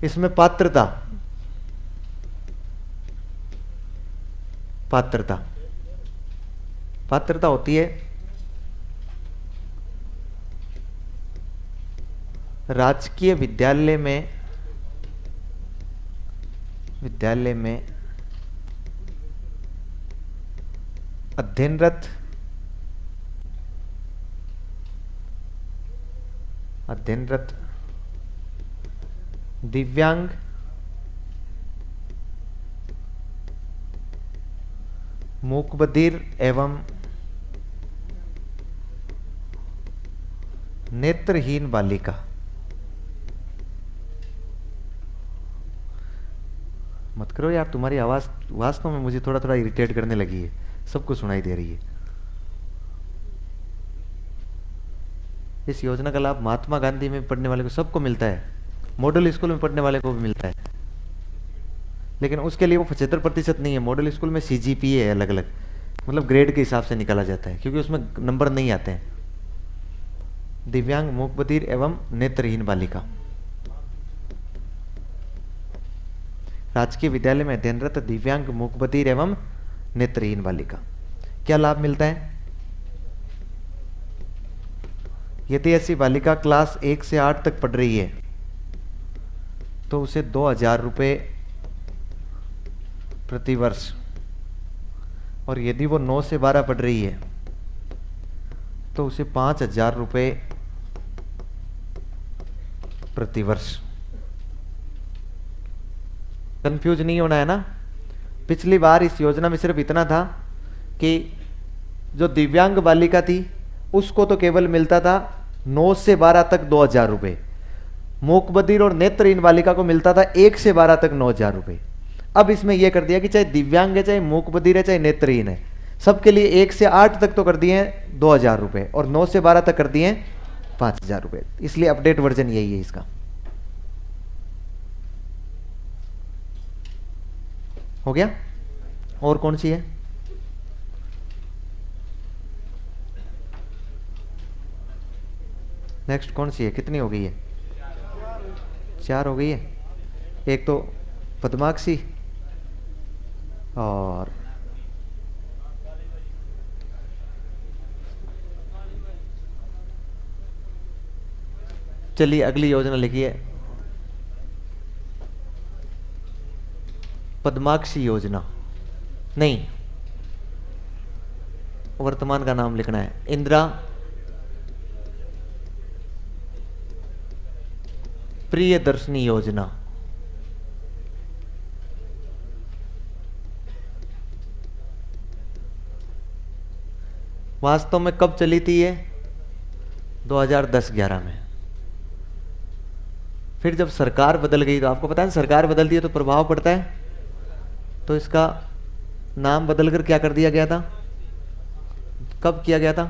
इसमें पात्रता होती है राजकीय विद्यालय में अध्ययनरत दिव्यांग मूकबधिर एवं नेत्रहीन बालिका। मत करो यार, तुम्हारी आवाज वास्तव में मुझे थोड़ा थोड़ा इरिटेट करने लगी है। सबको सुनाई दे रही है। इस योजना का लाभ महात्मा गांधी में पढ़ने वाले को सबको मिलता है, मॉडल स्कूल में पढ़ने वाले को भी मिलता है, लेकिन उसके लिए वो 75% नहीं है। मॉडल स्कूल में CGPA है अलग अलग, मतलब ग्रेड के हिसाब से निकाला जाता है, क्योंकि उसमें नंबर नहीं आते हैं। दिव्यांग मूकबधिर एवं नेत्रहीन बालिका राजकीय विद्यालय में अध्ययनरत दिव्यांग मूकबधिर एवं नेत्रहीन बालिका, क्या लाभ मिलता है? यदि ऐसी बालिका क्लास 1 से 8 तक पढ़ रही है तो उसे 2000 रुपये प्रति वर्ष, और यदि वो 9 से 12 पढ़ रही है तो उसे 5000 रुपये प्रति वर्ष। कंफ्यूज नहीं होना है ना। पिछली बार इस योजना में सिर्फ इतना था कि जो दिव्यांग बालिका थी उसको तो केवल मिलता था 9 से 12 तक 2000 रुपये, मूकबधिर और नेत्रहीन बालिका को मिलता था 1 से 12 तक 9000 रुपये। अब इसमें यह कर दिया कि चाहे दिव्यांग है, चाहे मूकबधिर है, चाहे नेत्रहीन है, सबके लिए 1 से 8 तक तो कर दिए हैं 2,000 रुपये, और 9 से 12 तक कर दिए हैं 5,000 रुपये। इसलिए अपडेट वर्जन यही है इसका। हो गया? और कौन सी है? नेक्स्ट कौन सी है? कितनी हो गई है? 4 हो गई है। एक तो पद्माक्षी और चलिए अगली योजना लिखिए, पद्माक्षी योजना नहीं, वर्तमान का नाम लिखना है, इंदिरा प्रियदर्शनी योजना। वास्तव में कब चली थी ये? 2010-11 में। फिर जब सरकार बदल गई, तो आपको पता है सरकार बदलती है तो प्रभाव पड़ता है, तो इसका नाम बदलकर क्या कर दिया गया था? कब किया गया था?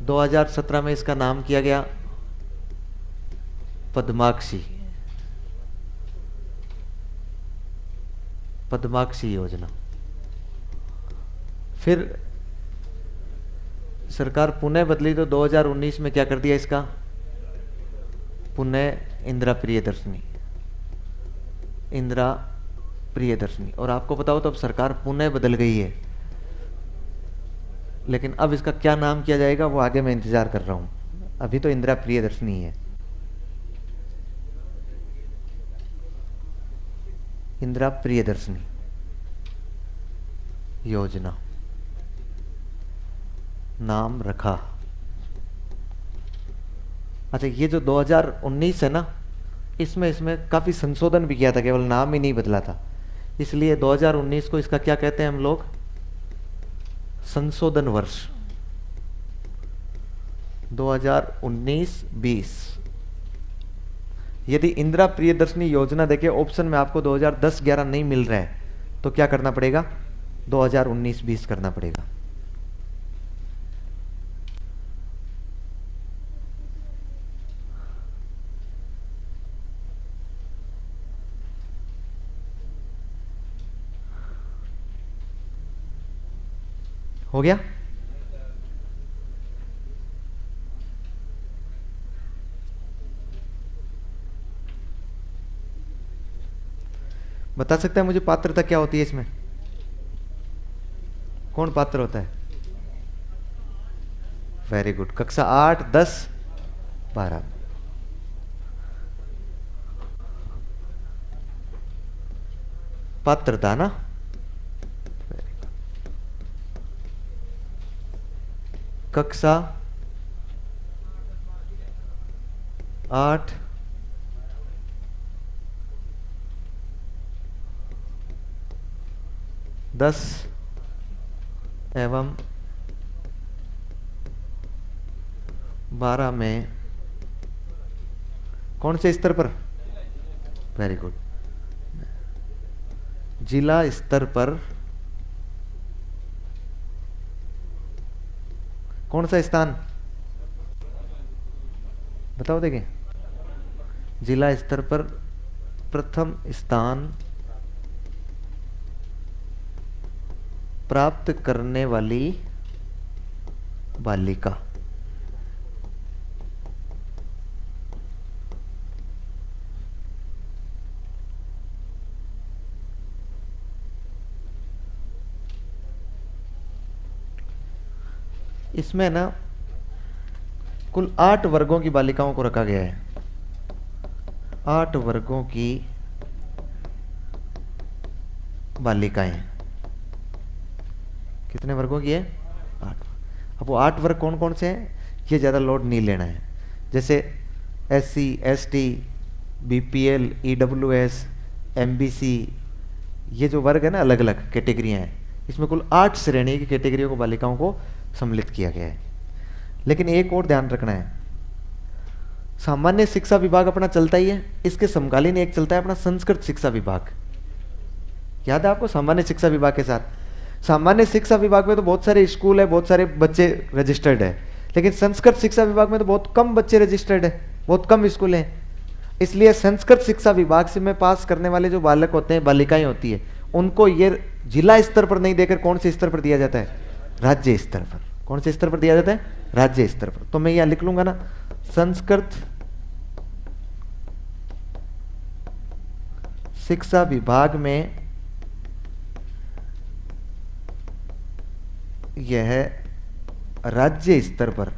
2017 में इसका नाम किया गया पद्माक्षी, पद्माक्षी योजना। फिर सरकार पुनः बदली तो 2019 में क्या कर दिया इसका? पुनः इंदिरा प्रियदर्शनी, इंदिरा प्रियदर्शनी। और आपको बताओ तो अब सरकार पुनः बदल गई है, लेकिन अब इसका क्या नाम किया जाएगा वो आगे मैं इंतजार कर रहा हूं। अभी तो इंदिरा प्रियदर्शनी है, इंदिरा प्रियदर्शनी योजना नाम रखा। अच्छा, ये जो 2019 है ना, इसमें काफी संशोधन भी किया था, केवल नाम ही नहीं बदला था। इसलिए 2019 को इसका क्या कहते हैं हम लोग? संशोधन वर्ष 2019-20। यदि इंदिरा प्रियदर्शनी योजना देखिए ऑप्शन में आपको 2010-11 नहीं मिल रहा है, तो क्या करना पड़ेगा? 2019-20 करना पड़ेगा। हो गया? बता सकता है मुझे पात्रता क्या होती है इसमें? कौन पात्र होता है? Very good. कक्षा 8, 10, 12 पात्रता ना। कक्षा 8, 10 एवं 12 में कौन से स्तर पर? वेरी गुड, जिला स्तर पर कौन सा स्थान? बताओ देखिए। जिला स्तर पर प्रथम स्थान प्राप्त करने वाली बालिका। इसमें ना कुल 8 वर्गों की बालिकाओं को रखा गया है। 8 वर्गों की बालिकाएं। कितने वर्गों की है? 8। अब वो 8 वर्ग कौन कौन से हैं ये ज़्यादा लोड नहीं लेना है। जैसे SC, ST, BPL, EWS, MBC, ये जो वर्ग है ना, अलग अलग कैटेगरियां हैं। इसमें कुल 8 श्रेणी की कैटेगरियों को बालिकाओं को सम्मिलित किया गया है। लेकिन एक और ध्यान रखना है, सामान्य शिक्षा विभाग अपना चलता ही है, इसके समकालीन एक चलता है अपना संस्कृत शिक्षा विभाग। याद है आपको? सामान्य शिक्षा विभाग के साथ सामान्य शिक्षा विभाग में तो बहुत सारे स्कूल है, बहुत सारे बच्चे रजिस्टर्ड है, लेकिन संस्कृत शिक्षा विभाग में तो बहुत कम बच्चे रजिस्टर्ड है, बहुत कम स्कूल हैं। इसलिए संस्कृत शिक्षा विभाग से में पास करने वाले जो बालक होते हैं, बालिकाएं होती है, उनको ये जिला स्तर पर नहीं देकर कौन से स्तर पर दिया जाता है? राज्य स्तर पर। कौन से स्तर पर दिया जाता है? राज्य स्तर पर। तो मैं यहां लिख लूंगा ना, संस्कृत शिक्षा विभाग में यह राज्य स्तर पर,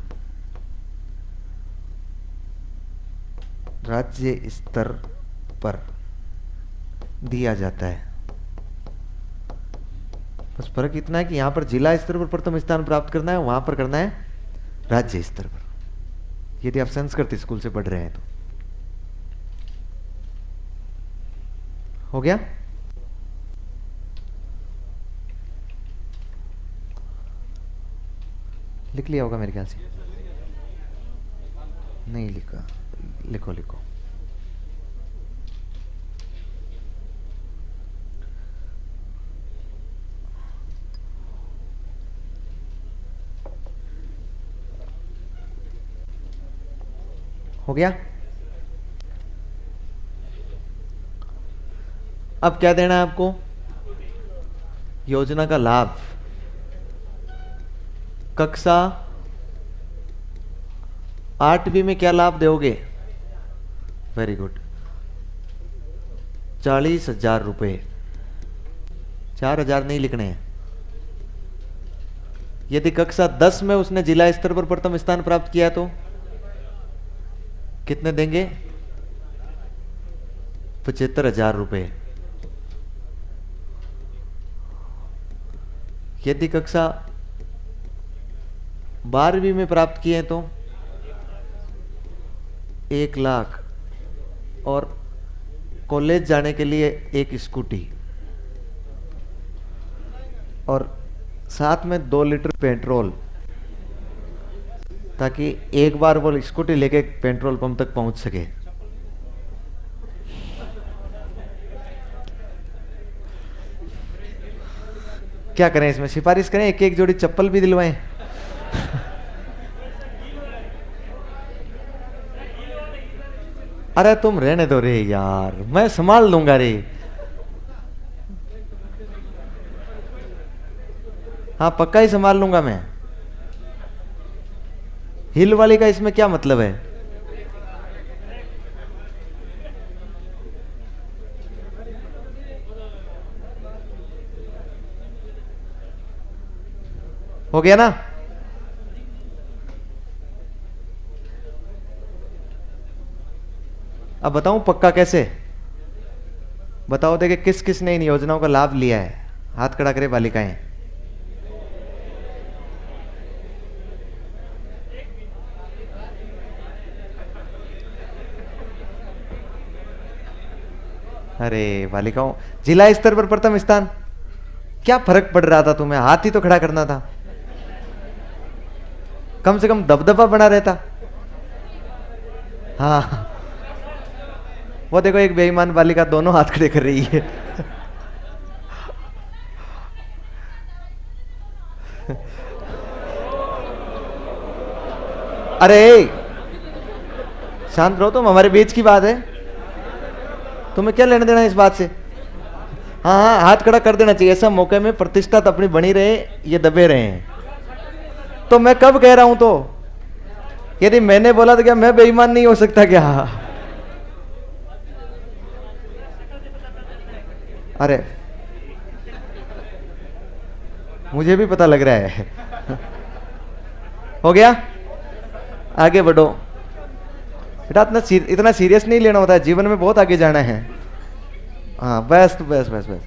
राज्य स्तर पर दिया जाता है। बस फर्क इतना है कि यहां पर जिला स्तर पर प्रथम स्थान प्राप्त करना है, वहां पर करना है राज्य स्तर पर, यदि आप संस्कृत स्कूल से पढ़ रहे हैं तो। हो गया? लिख लिया होगा मेरे ख्याल से। नहीं लिखा, लिखो लिखो। हो गया? अब क्या देना है आपको? योजना का लाभ। कक्षा 8वीं में क्या लाभ दोगे? वेरी गुड, 40,000 रुपए। 4,000 नहीं लिखने हैं। यदि कक्षा 10 में उसने जिला स्तर पर प्रथम स्थान प्राप्त किया तो कितने देंगे? 75,000 रुपए। यदि कक्षा 12वीं में प्राप्त किए तो 1 लाख, और कॉलेज जाने के लिए 1 स्कूटी, और साथ में 2 लीटर पेट्रोल, ताकि एक बार वो स्कूटी लेके पेट्रोल पंप तक पहुंच सके। क्या करें इसमें? सिफारिश करें, एक एक जोड़ी चप्पल भी दिलवाएं? अरे तुम रहने दो रे यार, मैं संभाल लूंगा रे। हाँ पक्का ही संभाल लूंगा मैं। हिल वाली का इसमें क्या मतलब है? हो गया ना? अब बताऊं पक्का कैसे? बताओ देखे किस किस ने इन योजनाओं का लाभ लिया है? हाथ खड़ा करे बालिकाएं। अरे बालिकाओं, जिला स्तर पर प्रथम स्थान, क्या फर्क पड़ रहा था तुम्हें? हाथ ही तो खड़ा करना था, कम से कम दबदबा बना रहता। हाँ वो देखो एक बेईमान बालिका दोनों हाथ खड़े कर रही है। अरे शांत रहो, तुम हमारे बीच की बात है, तुम्हें क्या लेना देना इस बात से? हाँ हाँ हाथ खड़ा कर देना चाहिए, ऐसा मौके में प्रतिष्ठा तो अपनी बनी रहे, ये दबे रहे हैं। तो मैं कब कह रहा हूं? तो यदि मैंने बोला तो क्या मैं बेईमान नहीं हो सकता क्या? अरे मुझे भी पता लग रहा है। हो गया? आगे बढ़ो बेटा, इतना सीरियस नहीं लेना होता है, जीवन में बहुत आगे जाना है। हाँ बस बस बस बस।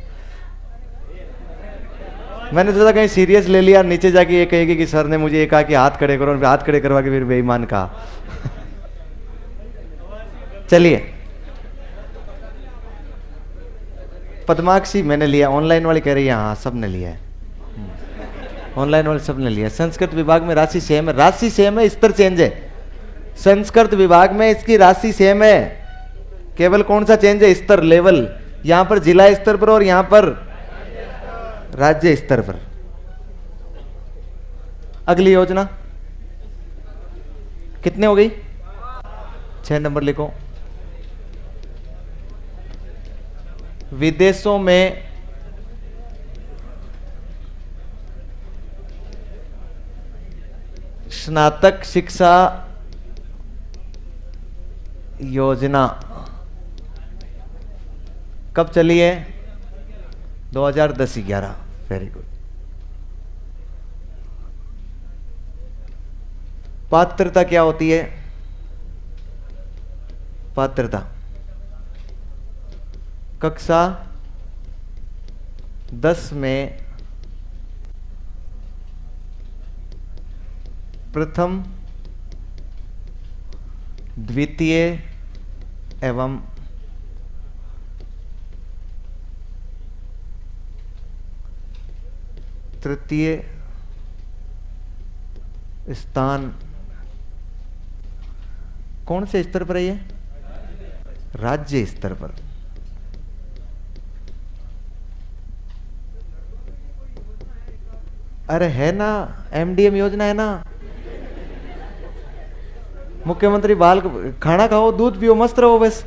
मैंने सोचा कहीं सीरियस ले लिया, नीचे जाके ये कहेगी कि सर ने मुझे ये कहा कि हाथ खड़े करो, हाथ खड़े करवा के फिर बेईमान कहा। चलिए पद्माक्षी मैंने लिया, ऑनलाइन वाली कह रही है हाँ सब ने लिया है, ऑनलाइन वाले सब ने लिया। संस्कृत विभाग में राशि सेम है, राशि सेम है, स्तर चेंज है। संस्कृत विभाग में इसकी राशि सेम है, केवल कौन सा चेंज है? स्तर, लेवल। यहां पर जिला स्तर पर और यहां पर राज्य स्तर पर। अगली योजना कितने हो गई? 6 नंबर लिखो। विदेशों में स्नातक शिक्षा योजना कब चली है? 2010-11। Very good. पात्रता क्या होती है? पात्रता कक्षा 10 में प्रथम, द्वितीय एवं तृतीय स्थान कौन से स्तर पर है? ये राज्य स्तर पर। अरे है ना, एमडीएम योजना है ना। मुख्यमंत्री बाल खाना खाओ, दूध पियो, मस्त रहो बस।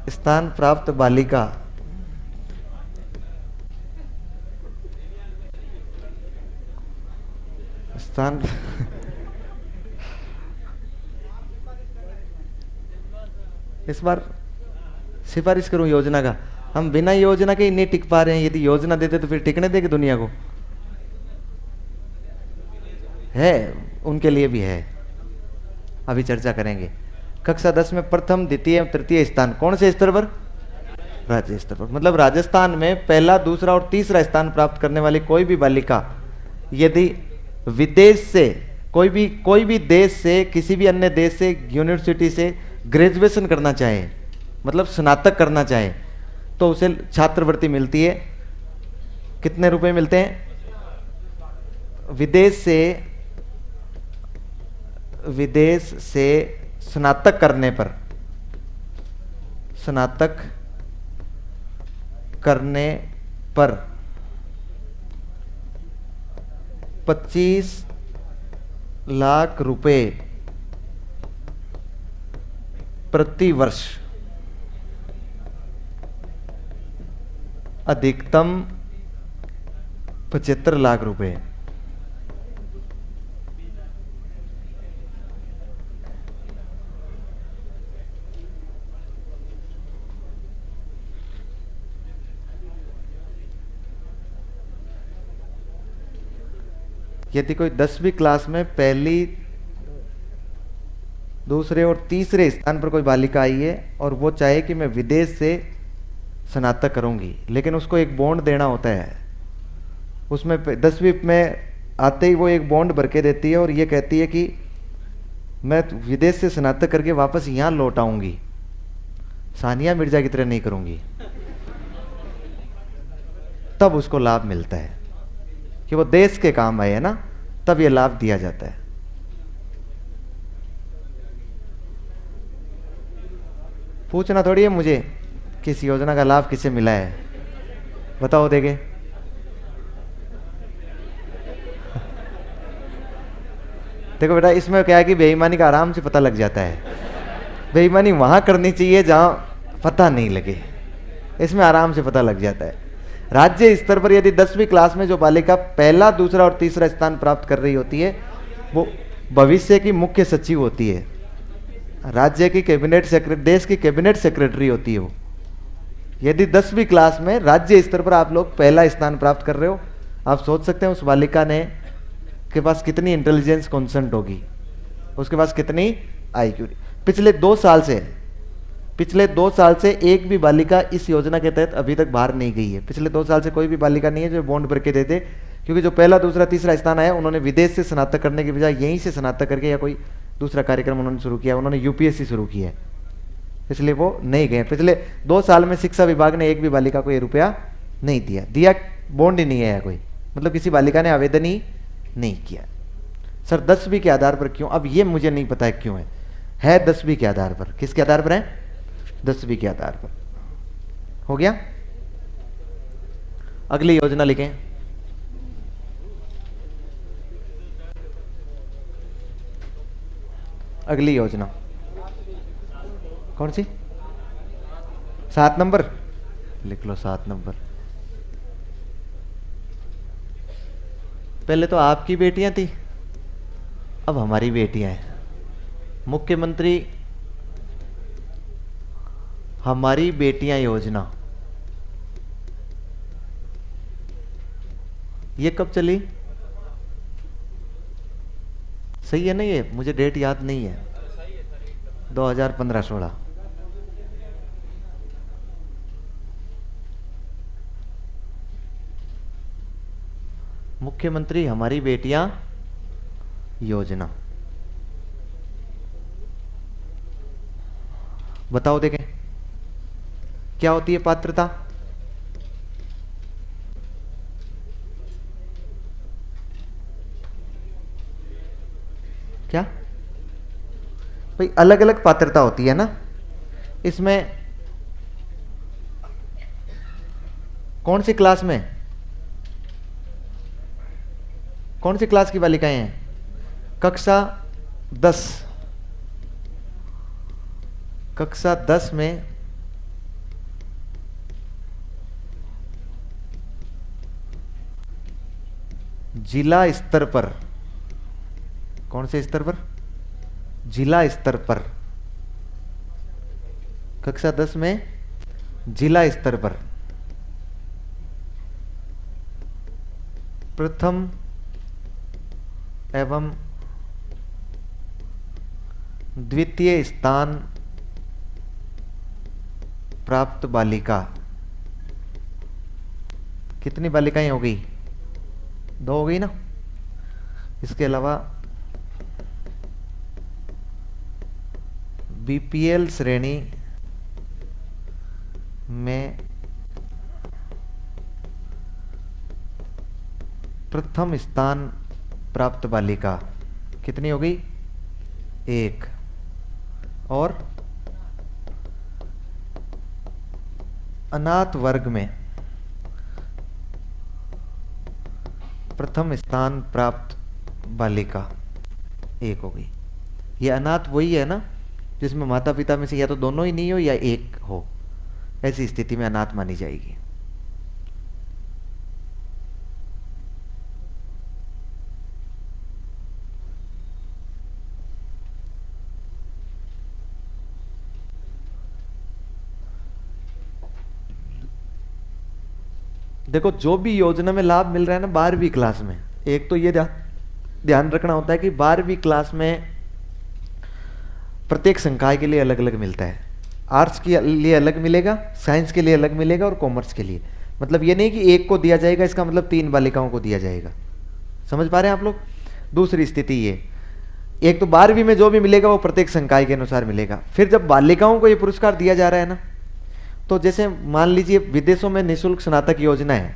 स्थान प्राप्त बालिका स्थान इस बार सिफारिश करूं योजना का। हम बिना योजना के ही नहीं टिक पा रहे हैं। यदि योजना देते तो फिर टिकने देगी दुनिया को। है, उनके लिए भी है, अभी चर्चा करेंगे। कक्षा 10 में प्रथम, द्वितीय एवं तृतीय स्थान कौन से स्तर पर? राज्य स्तर पर। मतलब राजस्थान में पहला, दूसरा और तीसरा स्थान प्राप्त करने वाली कोई भी बालिका यदि विदेश से कोई भी देश से, किसी भी अन्य देश से, यूनिवर्सिटी से ग्रेजुएशन करना चाहे, मतलब स्नातक करना चाहे, तो उसे छात्रवृत्ति मिलती है। कितने रुपए मिलते हैं? विदेश से स्नातक करने पर 25 लाख रुपए प्रति वर्ष, अधिकतम 75 लाख रुपए। यदि कोई 10वीं क्लास में पहली, दूसरे और तीसरे स्थान पर कोई बालिका आई है और वो चाहे कि मैं विदेश से स्नातक करूंगी, लेकिन उसको एक बॉन्ड देना होता है। उसमें 10वीं में आते ही वो एक बॉन्ड भर के देती है और ये कहती है कि मैं विदेश से स्नातक करके वापस यहाँ लौट आऊंगी, सानिया मिर्जा की तरह नहीं करूंगी। तब उसको लाभ मिलता है कि वो देश के काम आए है ना, तब ये लाभ दिया जाता है। पूछना थोड़ी है मुझे किस योजना का लाभ किसे मिला है, बताओ देगे। देखो बेटा, इसमें क्या है कि बेईमानी का आराम से पता लग जाता है। बेईमानी वहां करनी चाहिए जहां पता नहीं लगे, इसमें आराम से पता लग जाता है। राज्य स्तर पर यदि 10वीं क्लास में जो बालिका पहला, दूसरा और तीसरा स्थान प्राप्त कर रही होती है, वो भविष्य की मुख्य सचिव होती है, राज्य की कैबिनेट सेक्रेटरी, देश की कैबिनेट सेक्रेटरी होती है वो। यदि 10वीं क्लास में राज्य स्तर पर आप लोग पहला स्थान प्राप्त कर रहे हो, आप सोच सकते हैं उस बालिका ने के पास कितनी इंटेलिजेंस कॉन्सेंट होगी, उसके पास कितनी आईक्यू। पिछले 2 साल से एक भी बालिका इस योजना के तहत अभी तक बाहर नहीं गई है। पिछले 2 साल से कोई भी बालिका नहीं है जो बॉन्ड भर के दे दे, क्योंकि जो पहला, दूसरा, तीसरा स्थान आया उन्होंने विदेश से स्नातक करने की बजाय यहीं से स्नातक करके या कोई दूसरा कार्यक्रम उन्होंने शुरू किया, उन्होंने यूपीएससी शुरू किया है, इसलिए वो नहीं गए। पिछले 2 साल में शिक्षा विभाग ने एक भी बालिका को ये रुपया नहीं दिया, बॉन्ड ही नहीं आया कोई, मतलब किसी बालिका ने आवेदन ही नहीं किया। सर 10वीं के आधार पर क्यों? अब ये मुझे नहीं पता है क्यों है 10वीं के आधार पर। किसके आधार पर है? 10वीं के आधार पर। हो गया। अगली योजना लिखें। अगली योजना कौन सी? 7 नंबर लिख लो। 7 नंबर। पहले तो आपकी बेटियां थी, अब हमारी बेटियां हैं। मुख्यमंत्री हमारी बेटियां योजना, ये कब चली? सही है ना? ये मुझे डेट याद नहीं है। 2015-16। मुख्यमंत्री हमारी बेटियां योजना। बताओ देखें क्या होती है पात्रता? क्या भाई? अलग अलग पात्रता होती है ना। इसमें कौन सी क्लास में, कौन सी क्लास की बालिकाएं हैं? कक्षा 10। कक्षा 10 में जिला स्तर पर, कौन से स्तर पर? जिला स्तर पर। कक्षा 10 में जिला स्तर पर प्रथम एवं द्वितीय स्थान प्राप्त बालिका। कितनी बालिकाएं हो गई? 2 हो गई ना। इसके अलावा बीपीएल श्रेणी में प्रथम स्थान प्राप्त बालिका कितनी हो गई? 1। और अनाथ वर्ग में प्रथम स्थान प्राप्त बालिका 1 हो गई। ये अनाथ वही है ना जिसमें माता पिता में से या तो दोनों ही नहीं हो या एक हो, ऐसी स्थिति में अनाथ मानी जाएगी। देखो जो भी योजना में लाभ मिल रहा है ना 12वीं क्लास में, एक तो ये ध्यान रखना होता है कि 12वीं क्लास में प्रत्येक संकाय के लिए अलग अलग मिलता है। आर्ट्स के लिए अलग मिलेगा, साइंस के लिए अलग मिलेगा और कॉमर्स के लिए। मतलब ये नहीं कि एक को दिया जाएगा इसका मतलब 3 बालिकाओं को दिया जाएगा। समझ पा रहे हैं आप लोग? दूसरी स्थिति ये, एक तो 12वीं में जो भी मिलेगा वो प्रत्येक संकाय के अनुसार मिलेगा। फिर जब बालिकाओं को ये पुरस्कार दिया जा रहा है ना, तो जैसे मान लीजिए विदेशों में निःशुल्क स्नातक योजना है,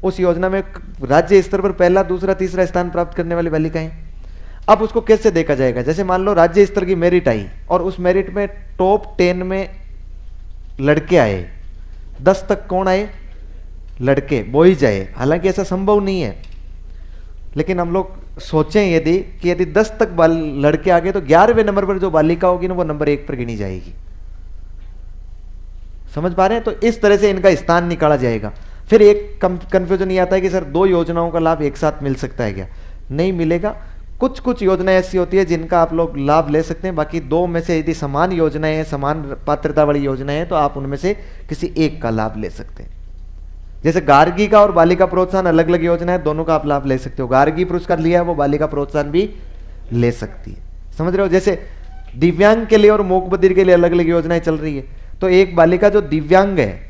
उस योजना में राज्य स्तर पर पहला, दूसरा, तीसरा स्थान प्राप्त करने वाली बालिकाएं। अब उसको कैसे देखा जाएगा? जैसे मान लो राज्य स्तर की मेरिट आई और उस मेरिट में टॉप 10 में लड़के आए, 10 तक कौन आए? लड़के, बॉयज आए। हालांकि ऐसा संभव नहीं है, लेकिन हम लोग सोचें यदि कि यदि 10 तक लड़के आ गए तो 11वें नंबर पर जो बालिका होगी ना वो नंबर 1 पर गिनी जाएगी। समझ पा रहे हैं? तो इस तरह से इनका स्थान निकाला जाएगा। फिर एक कंफ्यूजन ये आता है कि सर 2 योजनाओं का लाभ एक साथ मिल सकता है क्या? नहीं मिलेगा। कुछ कुछ योजनाएं ऐसी होती है जिनका आप लोग लाभ ले सकते हैं, बाकी 2 में से यदि समान योजनाएं हैं, समान पात्रता वाली योजनाएं हैं, तो आप उनमें से किसी एक का लाभ ले सकते हैं। जैसे गार्गी का और बालिका प्रोत्साहन अलग अलग योजना है, दोनों का आप लाभ ले सकते हो। गार्गी पुरस्कार लिया है वो बालिका प्रोत्साहन भी ले सकती है। समझ रहे हो? जैसे दिव्यांग के लिए और मूक बधिर के लिए अलग अलग योजनाएं चल रही है, तो एक बालिका जो दिव्यांग है,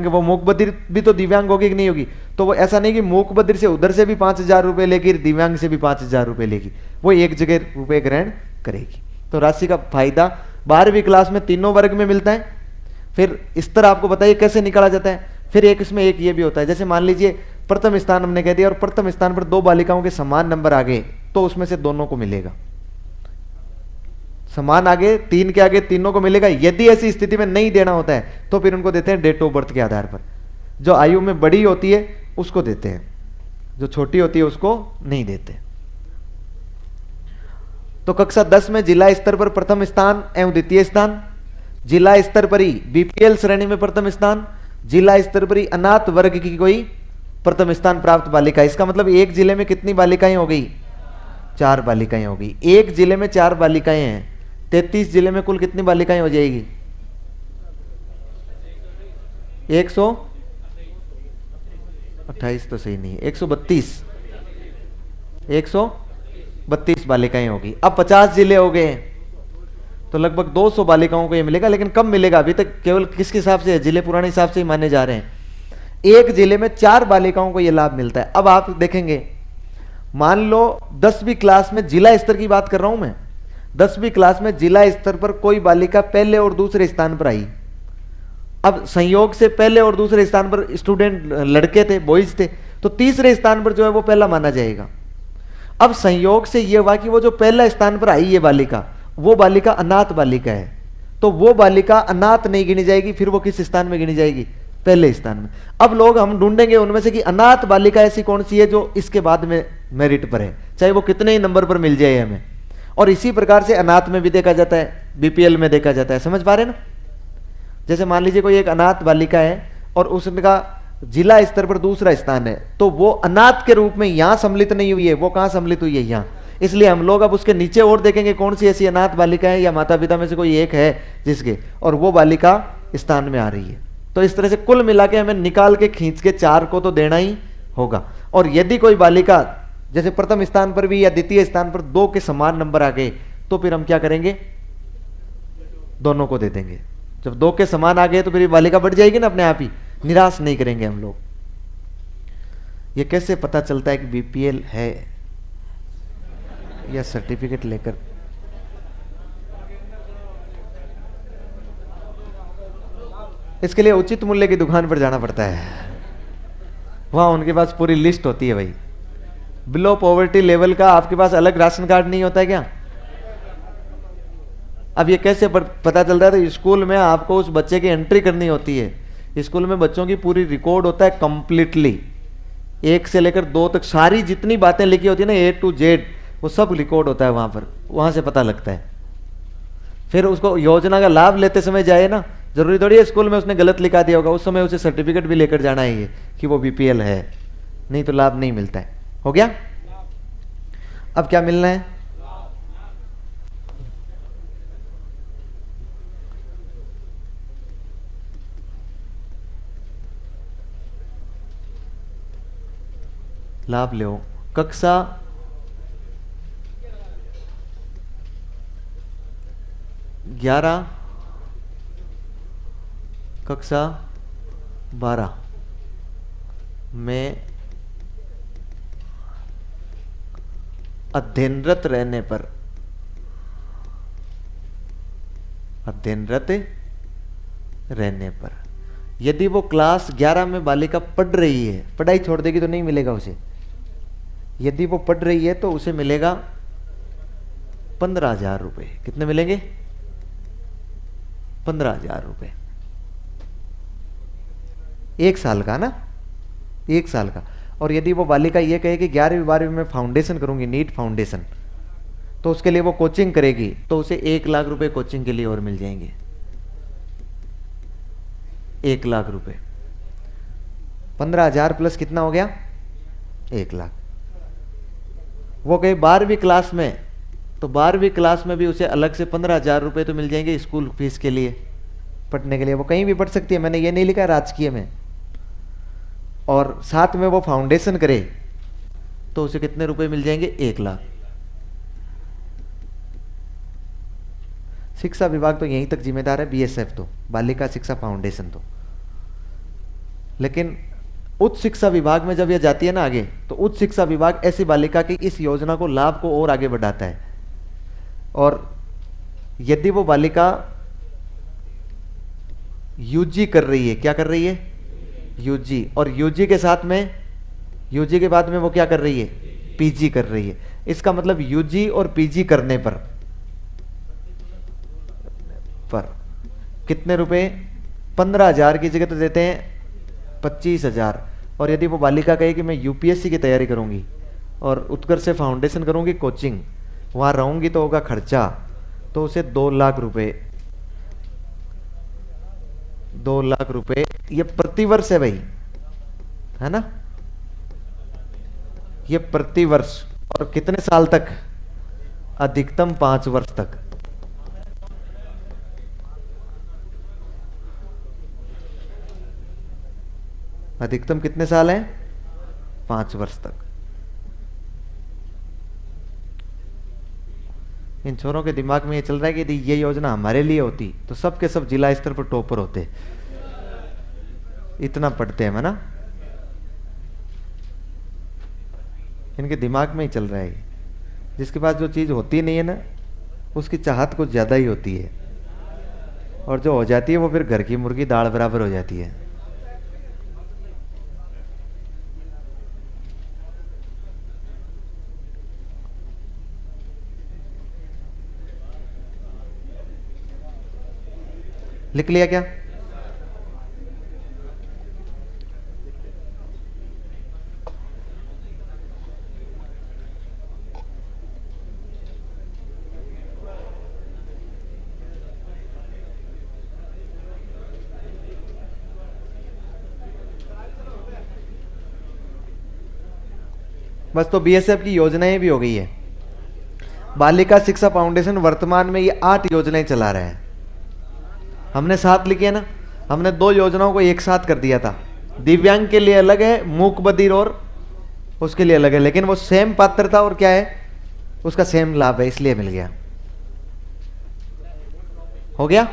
वो मूक बधिर भी तो दिव्यांग होगी कि नहीं होगी? तो वो ऐसा नहीं कि मूक बधिर से उधर से भी 5,000 रुपए लेगी, दिव्यांग से भी 5,000 रुपए लेगी, वो एक जगह रुपए ग्रहण करेगी। तो राशि का फायदा 12वीं क्लास में तीनों वर्ग में मिलता है। फिर स्तर आपको बताइए कैसे निकाला जाता है। फिर एक इसमें एक ये भी होता है, जैसे मान लीजिए प्रथम स्थान हमने कह दिया और प्रथम स्थान पर 2 बालिकाओं के समान नंबर आ गए, तो उसमें से दोनों को मिलेगा। समान आगे, 3 के आगे तीनों को मिलेगा। यदि ऐसी स्थिति में नहीं देना होता है तो फिर उनको देते हैं डेट ऑफ बर्थ के आधार पर। जो आयु में बड़ी होती है उसको देते हैं, जो छोटी होती है उसको नहीं देते। तो कक्षा 10 में जिला स्तर पर प्रथम स्थान एवं द्वितीय स्थान, जिला स्तर पर ही बीपीएल श्रेणी में प्रथम स्थान, जिला स्तर पर ही अनाथ वर्ग की कोई प्रथम स्थान प्राप्त बालिका। इसका मतलब एक जिले में कितनी बालिकाएं हो गई? 4 बालिकाएं हो गई। एक जिले में 4 बालिकाएं हैं, 33 जिले में कुल कितनी बालिकाएं हो जाएगी? 128 तो सही नहीं है, 132 बालिकाएं होगी। अब 50 जिले हो गए तो लगभग 200 बालिकाओं को ये मिलेगा। लेकिन कब मिलेगा? अभी तक केवल किसके हिसाब से? जिले पुराने हिसाब से ही माने जा रहे हैं। एक जिले में 4 बालिकाओं को यह लाभ मिलता है। अब आप देखेंगे, मान लो 10वीं क्लास में, जिला स्तर की बात कर रहा हूं मैं, 10वीं क्लास में जिला स्तर पर कोई बालिका पहले और दूसरे स्थान पर आई। अब संयोग से पहले और दूसरे स्थान पर स्टूडेंट लड़के थे, बॉयज थे, तो तीसरे स्थान पर जो है वो पहला माना जाएगा। अब संयोग से यह हुआ कि वो जो पहला स्थान पर आई ये बालिका, वो बालिका अनाथ बालिका है, तो वो बालिका अनाथ नहीं गिनी जाएगी। फिर वो किस स्थान में गिनी जाएगी? पहले स्थान में। अब लोग हम ढूंढेंगे उनमें से कि अनाथ बालिका ऐसी कौन सी है जो इसके बाद में मेरिट पर है, चाहे वो कितने ही नंबर पर मिल जाए हमें। और इसी प्रकार से अनाथ में भी देखा जाता है, बीपीएल में देखा जाता है। समझ पा रहे ना? जैसे मान लीजिए कोई एक अनाथ बालिका है और उसका जिला स्तर पर दूसरा स्थान है, तो वो अनाथ के रूप में यहां सम्मिलित नहीं हुई है, वो कहां सम्मिलित हुई है? यहां। इसलिए हम लोग अब उसके नीचे और देखेंगे कौन सी ऐसी अनाथ बालिका है या माता पिता में से कोई एक है जिसके, और वो बालिका स्थान में आ रही है। तो इस तरह से कुल मिला के हमें निकाल के खींच के 4 को तो देना ही होगा। और यदि कोई बालिका जैसे प्रथम स्थान पर भी या द्वितीय स्थान पर 2 के समान नंबर आ गए तो फिर हम क्या करेंगे? दोनों को दे देंगे। जब 2 के समान आ गए तो फिर ये बालिका बढ़ जाएगी ना अपने आप ही, निराश नहीं करेंगे हम लोग। ये कैसे पता चलता है कि बीपीएल है या सर्टिफिकेट लेकर? इसके लिए उचित मूल्य की दुकान पर जाना पड़ता है, वहां उनके पास पूरी लिस्ट होती है भाई। बिलो पॉवर्टी लेवल का आपके पास अलग राशन कार्ड नहीं होता है क्या? अब ये कैसे पता चलता है? तो स्कूल में आपको उस बच्चे की एंट्री करनी होती है। स्कूल में बच्चों की पूरी रिकॉर्ड होता है कंप्लीटली, 1 से लेकर 2 तक सारी जितनी बातें लिखी होती है ना, A to Z, वो सब रिकॉर्ड होता है वहां पर। वहां से पता लगता है। फिर उसको योजना का लाभ लेते समय जाए ना, जरूरी थोड़ी है स्कूल में उसने गलत लिखा दिया होगा, उस समय उसे सर्टिफिकेट भी लेकर जाना है कि वो बीपीएल है, नहीं तो लाभ नहीं मिलता है। हो गया? अब क्या मिलना है? लाभ लो। कक्षा 11, कक्षा 12 में अध्ययनरत रहने पर, यदि वो क्लास 11 में बालिका पढ़ रही है, पढ़ाई छोड़ देगी तो नहीं मिलेगा उसे। यदि वो पढ़ रही है तो उसे मिलेगा 15,000 रुपए। कितने मिलेंगे? 15,000 रुपए। 1 साल का ना, 1 साल का। और यदि वो बालिका ये कहे कि 11वीं 12वीं में फाउंडेशन करूंगी, नीट फाउंडेशन, तो उसके लिए वो कोचिंग करेगी, तो उसे 1 लाख रुपए कोचिंग के लिए और मिल जाएंगे। 1 लाख रुपए। 15,000 प्लस कितना हो गया? 1 लाख। वो कहे 12वीं क्लास में, तो 12वीं क्लास में भी उसे अलग से 15,000 रुपए तो मिल जाएंगे स्कूल फीस के लिए, पढ़ने के लिए। वो कहीं भी पढ़ सकती है, मैंने ये नहीं लिखा है राजकीय में। और साथ में वो फाउंडेशन करे तो उसे कितने रुपए मिल जाएंगे? 1 लाख। शिक्षा विभाग तो यहीं तक जिम्मेदार है, बीएसएफ तो, बालिका शिक्षा फाउंडेशन तो। लेकिन उच्च शिक्षा विभाग में जब यह जाती है ना आगे, तो उच्च शिक्षा विभाग ऐसी बालिका की इस योजना को, लाभ को और आगे बढ़ाता है। और यदि वो बालिका यूजी कर रही है, क्या कर रही है? यूजी। और यूजी के साथ में, यूजी के बाद में वो क्या कर रही है? पीजी कर रही है। इसका मतलब यूजी और पीजी करने पर पर कितने रुपए? 15,000 की जगह तो देते हैं 25,000। और यदि वो बालिका कहे कि मैं यूपीएससी की तैयारी करूंगी और उत्कर्ष से फाउंडेशन करूंगी कोचिंग, वहां रहूंगी तो होगा खर्चा, तो उसे 2 लाख रुपए, 2 लाख रुपए ये प्रतिवर्ष है भाई, है ना, ये प्रतिवर्ष। और कितने साल तक? अधिकतम 5 वर्ष तक। अधिकतम कितने साल हैं? 5 वर्ष तक। इन छोरों के दिमाग में ये चल रहा है कि यदि ये योजना हमारे लिए होती तो सब के सब जिला स्तर पर टॉपर होते, इतना पढ़ते हैं ना। इनके दिमाग में ही चल रहा है। जिसके पास जो चीज होती नहीं है ना, उसकी चाहत कुछ ज्यादा ही होती है, और जो हो जाती है वो फिर घर की मुर्गी दाल बराबर हो जाती है। लिख लिया क्या? बस, तो बीएसएफ की योजनाएं भी हो गई है। बालिका शिक्षा फाउंडेशन वर्तमान में ये 8 योजनाएं चला रहा है। हमने 7 लिखी है ना, हमने 2 योजनाओं को एक साथ कर दिया था। दिव्यांग के लिए अलग है, मूक बधिर और उसके लिए अलग है, लेकिन वो सेम पात्रता और क्या है, उसका सेम लाभ है, इसलिए मिल गया। हो गया?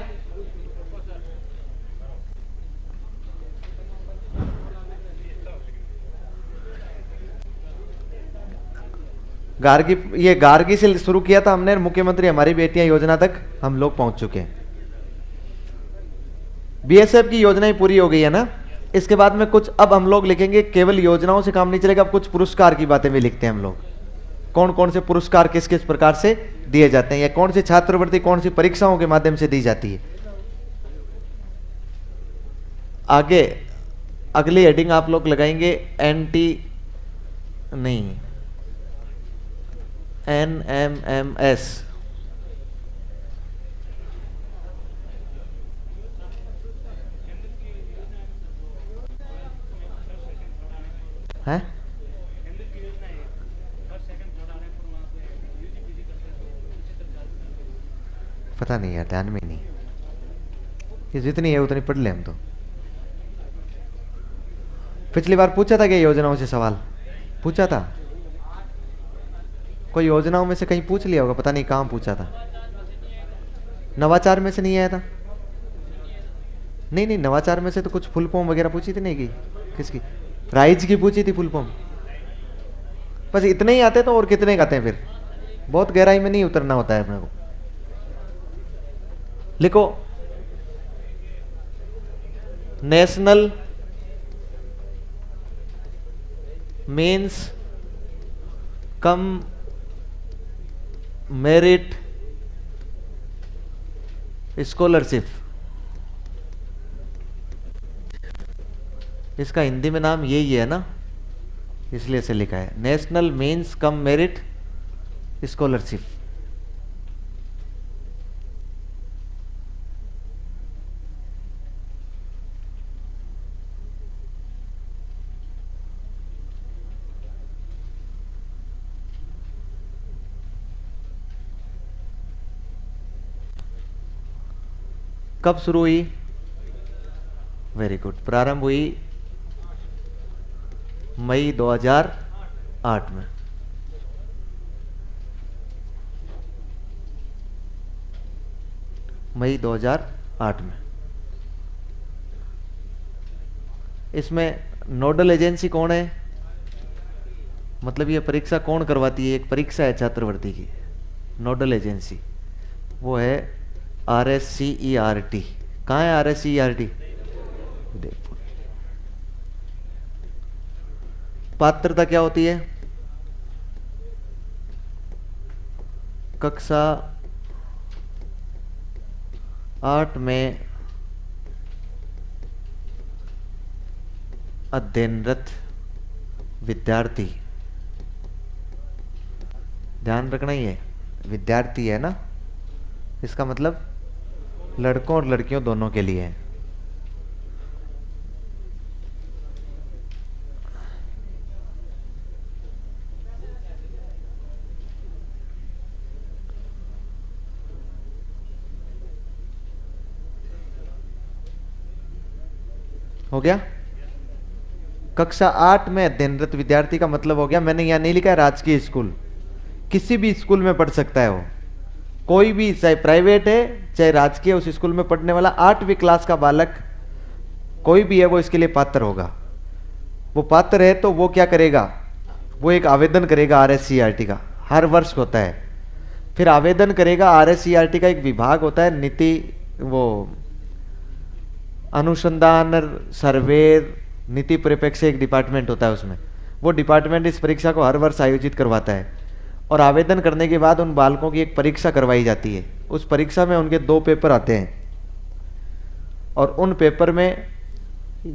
गार्गी, ये गार्गी से शुरू किया था हमने, मुख्यमंत्री हमारी बेटियां योजना तक हम लोग पहुंच चुके हैं। बीएसएफ की योजनाएं पूरी हो गई है ना। इसके बाद में कुछ अब हम लोग लिखेंगे, केवल योजनाओं से काम नहीं चलेगा, अब कुछ पुरस्कार की बातें भी लिखते हैं हम लोग। कौन कौन से पुरस्कार किस किस प्रकार से दिए जाते हैं, या कौन सी छात्रवृत्ति कौन सी परीक्षाओं के माध्यम से दी जाती है। आगे अगली हेडिंग आप लोग लगाएंगे एनटी नहीं NMMS, है पता नहीं है, ध्यान में नहीं। ये जितनी है उतनी पढ़ ले हम तो। पिछली बार पूछा था कि योजनाओं से सवाल पूछा था, कोई योजनाओं में से कहीं पूछ लिया होगा, पता नहीं कहां पूछा था। नवाचार में से नहीं आया था? नहीं नहीं, नवाचार में से तो कुछ फुल फॉर्म वगैरह पूछी थी नहीं की, किसकी? राइज की पूछी थी फुल फॉर्म। बस इतने ही आते तो और कितने आते हैं, फिर बहुत गहराई में नहीं उतरना होता है अपने को। लिखो, national means cum merit scholarship, इसका हिंदी में नाम यही है ना, इसलिए से लिखा है national means cum merit scholarship. कब शुरू हुई? वेरी गुड, प्रारंभ हुई मई 2008 में। मई 2008 में। इसमें नोडल एजेंसी कौन है, मतलब ये परीक्षा कौन करवाती है? एक परीक्षा है छात्रवृत्ति की, नोडल एजेंसी वो है RSCERT। कहाँ है RSCERT? उदयपुर। पात्रता क्या होती है? कक्षा 8 में अध्ययनरत विद्यार्थी, ध्यान रखना ही है विद्यार्थी है ना, इसका मतलब लड़कों और लड़कियों दोनों के लिए है। हो गया। कक्षा 8 में अध्ययनरत विद्यार्थी का मतलब हो गया, मैंने यहां नहीं लिखा है राजकीय स्कूल, किसी भी स्कूल में पढ़ सकता है वो, कोई भी, चाहे प्राइवेट है चाहे राजकीय, उस स्कूल में पढ़ने वाला 8वीं क्लास का बालक कोई भी है वो इसके लिए पात्र होगा। वो पात्र है तो वो क्या करेगा, वो एक आवेदन करेगा आरएससीईआरटी का, हर वर्ष होता है। फिर आवेदन करेगा, आरएससीईआरटी का एक विभाग होता है, नीति वो अनुसंधान सर्वे नीति परिप्रेक्ष्य एक डिपार्टमेंट होता है उसमें, वो डिपार्टमेंट इस परीक्षा को हर वर्ष आयोजित करवाता है। और आवेदन करने के बाद उन बालकों की एक परीक्षा करवाई जाती है। उस परीक्षा में उनके 2 पेपर आते हैं और उन पेपर में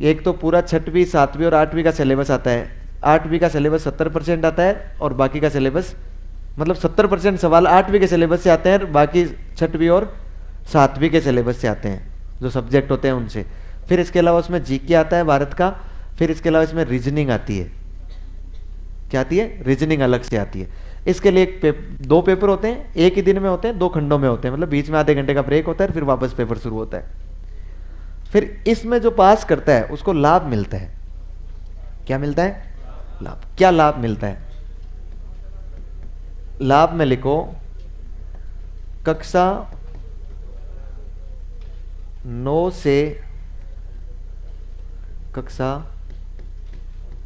एक तो पूरा 6वीं 7वीं और 8वीं का सिलेबस आता है। 8वीं का सिलेबस 70% आता है और बाकी का सिलेबस, मतलब 70% सवाल 8वीं के सिलेबस से आते हैं और बाकी 6वीं और 7वीं के सिलेबस से आते हैं, जो सब्जेक्ट होते हैं उनसे। फिर इसके अलावा उसमें जीके आता है भारत का, फिर इसके अलावा इसमें रीजनिंग आती है। क्या आती है? रीजनिंग अलग से आती है। इसके लिए 2 पेपर होते हैं, एक ही दिन में होते हैं, 2 खंडों में होते हैं, मतलब बीच में आधे घंटे का ब्रेक होता है, फिर वापस पेपर शुरू होता है। फिर इसमें जो पास करता है उसको लाभ मिलता है। क्या मिलता है? लाभ। क्या लाभ मिलता है? लाभ में लिखो कक्षा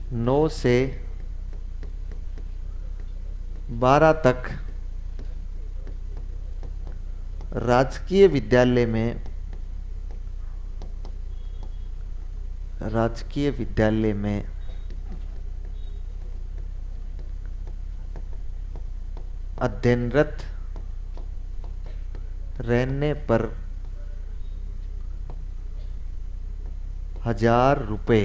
9 से 12 तक राजकीय विद्यालय में अध्ययनरत रहने पर 1000 रुपये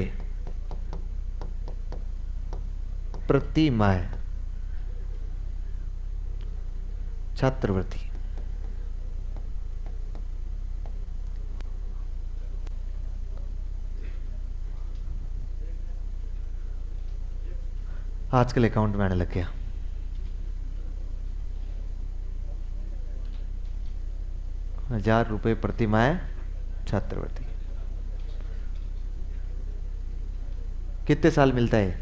प्रति माह छात्रवृत्ति। आजकल अकाउंट में आने लग गया। ₹1000 प्रति माह छात्रवृत्ति। कितने साल मिलता है?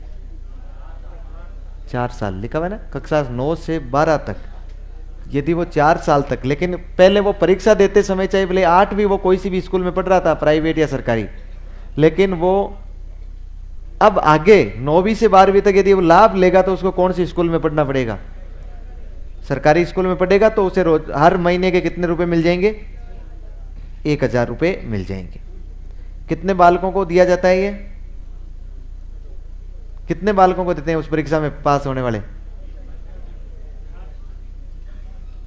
4 साल लिखा हुआ है ना, कक्षा 9 से 12 तक। यदि वो 4 साल तक, लेकिन पहले वो परीक्षा देते समय चाहे भले 8वीं वो कोई सी भी स्कूल में पढ़ रहा था, प्राइवेट या सरकारी, लेकिन वो अब आगे 9वीं से 12वीं तक यदि वो लाभ लेगा तो उसको कौन सी स्कूल में पढ़ना पड़ेगा? सरकारी स्कूल में पढ़ेगा तो उसे रोज हर महीने के कितने रुपए मिल जाएंगे? 1000 रुपये मिल जाएंगे। कितने बालकों को दिया जाता है ये? कितने बालकों को देते हैं उस परीक्षा में पास होने वाले?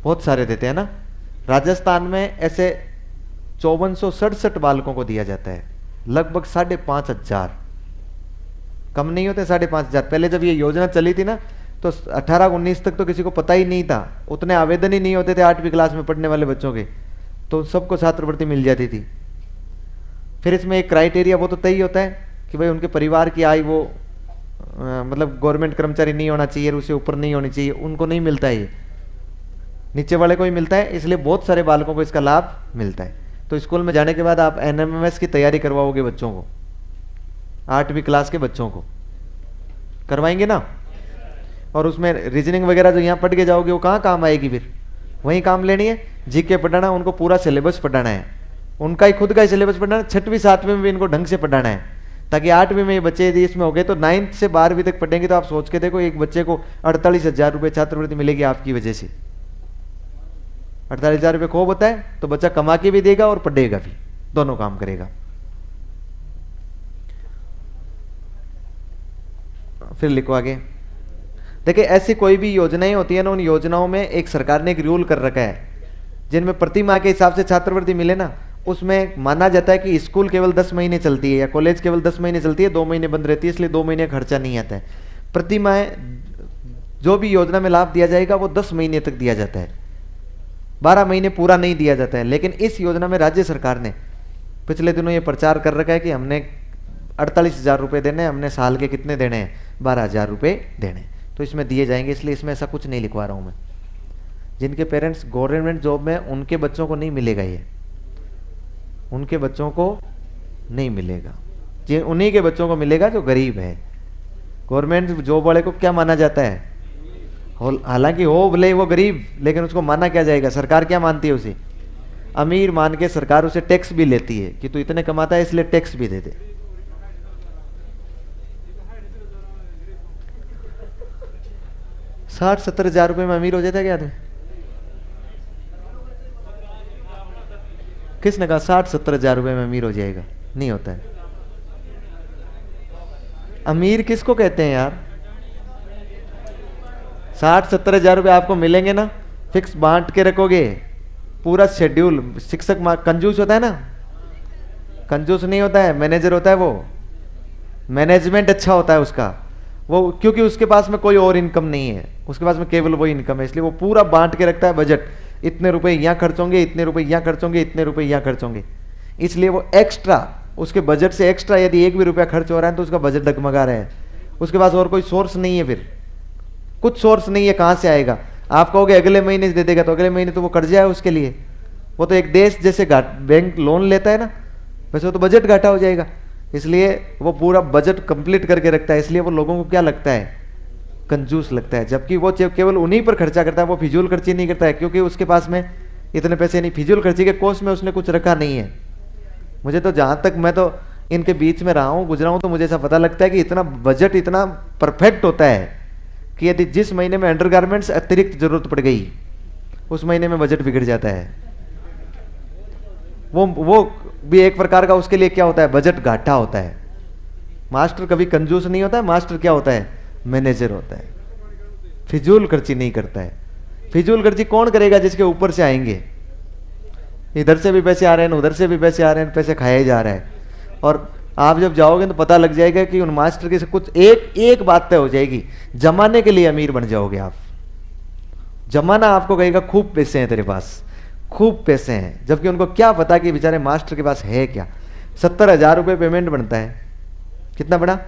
बहुत सारे देते हैं ना। राजस्थान में ऐसे 5467 बालकों को दिया जाता है, लगभग 5500। कम नहीं होते 5500। पहले जब ये योजना चली थी ना तो 18-19 तक तो किसी को पता ही नहीं था, उतने आवेदन ही नहीं होते थे 8वीं क्लास में पढ़ने वाले बच्चों के, तो सबको छात्रवृत्ति मिल जाती थी। फिर इसमें एक क्राइटेरिया वो तो तय होता है कि भाई उनके परिवार की आय वो मतलब गवर्नमेंट कर्मचारी नहीं होना चाहिए, उससे ऊपर नहीं होनी चाहिए, उनको नहीं मिलता है, ये नीचे वाले को ही मिलता है। इसलिए बहुत सारे बालकों को इसका लाभ मिलता है। तो स्कूल में जाने के बाद आप एनएमएमएस की तैयारी करवाओगे बच्चों को, 8वीं क्लास के बच्चों को करवाएंगे ना, और उसमें रीजनिंग वगैरह जो यहाँ पढ़ के जाओगे वो कहाँ काम आएगी? फिर वहीं काम लेनी है। जीके पढ़ाना, उनको पूरा सिलेबस पढ़ाना है, उनका ही खुद का ही सिलेबस पढ़ाना है। 6वीं 7वीं में भी इनको ढंग से पढ़ाना है, ताकि 8वीं में ये बच्चे यदि इसमें हो गए तो 9th से 12वीं तक पढ़ेंगे। तो आप सोच के देखो, एक बच्चे को 48,000 रुपये छात्रवृत्ति मिलेगी आपकी वजह से। 48,000 रुपये खूब होता है, तो बच्चा कमा के भी देगा और पढ़ेगा भी, दोनों काम करेगा। फिर लिखो आगे। देखिए ऐसी कोई भी योजनाएं होती है ना, उन योजनाओं में एक सरकार ने एक रूल कर रखा है जिनमें प्रति माह के हिसाब से छात्रवृत्ति मिले ना, उसमें माना जाता है कि स्कूल केवल 10 महीने चलती है या कॉलेज केवल 10 महीने चलती है, 2 महीने बंद रहती है, इसलिए 2 महीने का खर्चा नहीं आता है। प्रति माह जो भी योजना में लाभ दिया जाएगा वो 10 महीने तक दिया जाता है, 12 महीने पूरा नहीं दिया जाता है। लेकिन इस योजना में राज्य सरकार ने पिछले दिनों ये प्रचार कर रखा है कि हमने 48,000 रुपये देने हैं, हमने साल के कितने देने हैं, 12,000 रुपये देने, तो इसमें दिए जाएंगे। इसलिए इसमें ऐसा कुछ नहीं लिखवा रहा हूँ मैं। जिनके पेरेंट्स गवर्नमेंट जॉब में, उनके बच्चों को नहीं मिलेगा ये, उनके बच्चों को नहीं मिलेगा, ये उन्हीं के बच्चों को मिलेगा जो गरीब है। गवर्नमेंट जॉब वाले को क्या माना जाता है, हालांकि हो भले वो गरीब, लेकिन उसको माना क्या जाएगा, सरकार क्या मानती है उसे, अमीर मान के सरकार उसे टैक्स भी लेती है कि तू इतने कमाता है इसलिए टैक्स भी दे दे। साठ 70,000 रुपये में अमीर हो जाता है क्या आदमी? किसने कहा 60-70,000 रुपये में अमीर हो जाएगा? नहीं होता है। अमीर किसको कहते हैं यार? 60-70,000 रुपये आपको मिलेंगे ना, फिक्स बांट के रखोगे पूरा शेड्यूल। शिक्षक कंजूस होता है ना, कंजूस नहीं होता है, मैनेजर होता है वो। मैनेजमेंट अच्छा होता है उसका, वो क्योंकि उसके पास में कोई और इनकम नहीं है, उसके पास में केवल वही इनकम है, इसलिए वो पूरा बांट के रखता है बजट। इतने रुपए यहाँ खर्च होंगे, इतने रुपए यहाँ खर्च होंगे, इतने रुपए यहाँ खर्च होंगे। इसलिए वो एक्स्ट्रा, उसके बजट से एक्स्ट्रा यदि 1 भी रुपया खर्च हो रहा है तो उसका बजट डगमगा रहा है। उसके पास और कोई सोर्स नहीं है, फिर कुछ सोर्स नहीं है, कहाँ से आएगा? आप कहोगे अगले महीने से दे देगा, तो अगले महीने तो वो कर्जा है उसके लिए। वो तो एक देश जैसे बैंक लोन लेता है ना, वैसे वो तो बजट घाटा हो जाएगा। इसलिए वो पूरा बजट कंप्लीट करके रखता है। इसलिए वो लोगों को क्या लगता है, कंजूस लगता है। जबकि वो केवल उन्हीं पर खर्चा करता है, वो फिजूल खर्ची नहीं करता है, क्योंकि उसके पास में इतने पैसे नहीं। फिजूल खर्ची के कोष में उसने कुछ रखा नहीं है। मुझे तो जहाँ तक, मैं तो इनके बीच में रहा हूँ, गुजरा हूँ, तो मुझे ऐसा पता लगता है कि इतना बजट इतना परफेक्ट होता है कि यदि जिस महीने में अंडरगारमेंट्स अतिरिक्त जरूरत पड़ गई, उस महीने में बजट बिगड़ जाता है। वो भी एक प्रकार का उसके लिए क्या होता है, बजट घाटा होता है। मास्टर कभी कंजूस नहीं होता है, मास्टर क्या होता है, मैनेजर होता है। फिजूल खर्ची नहीं करता है। फिजूल खर्ची कौन करेगा? जिसके ऊपर से आएंगे, इधर से भी पैसे आ रहे हैं, उधर से भी पैसे आ रहे हैं, पैसे खाया जा रहा है। और आप जब जाओगे तो पता लग जाएगा कि उन मास्टर के से कुछ एक बात तय हो जाएगी, जमाने के लिए अमीर बन जाओगे आप। जमाना आपको कहेगा खूब पैसे हैं तेरे पास, खूब पैसे हैं, जबकि उनको क्या पता कि बेचारे मास्टर के पास है क्या। 70,000 रुपये पेमेंट बनता है, कितना बड़ा?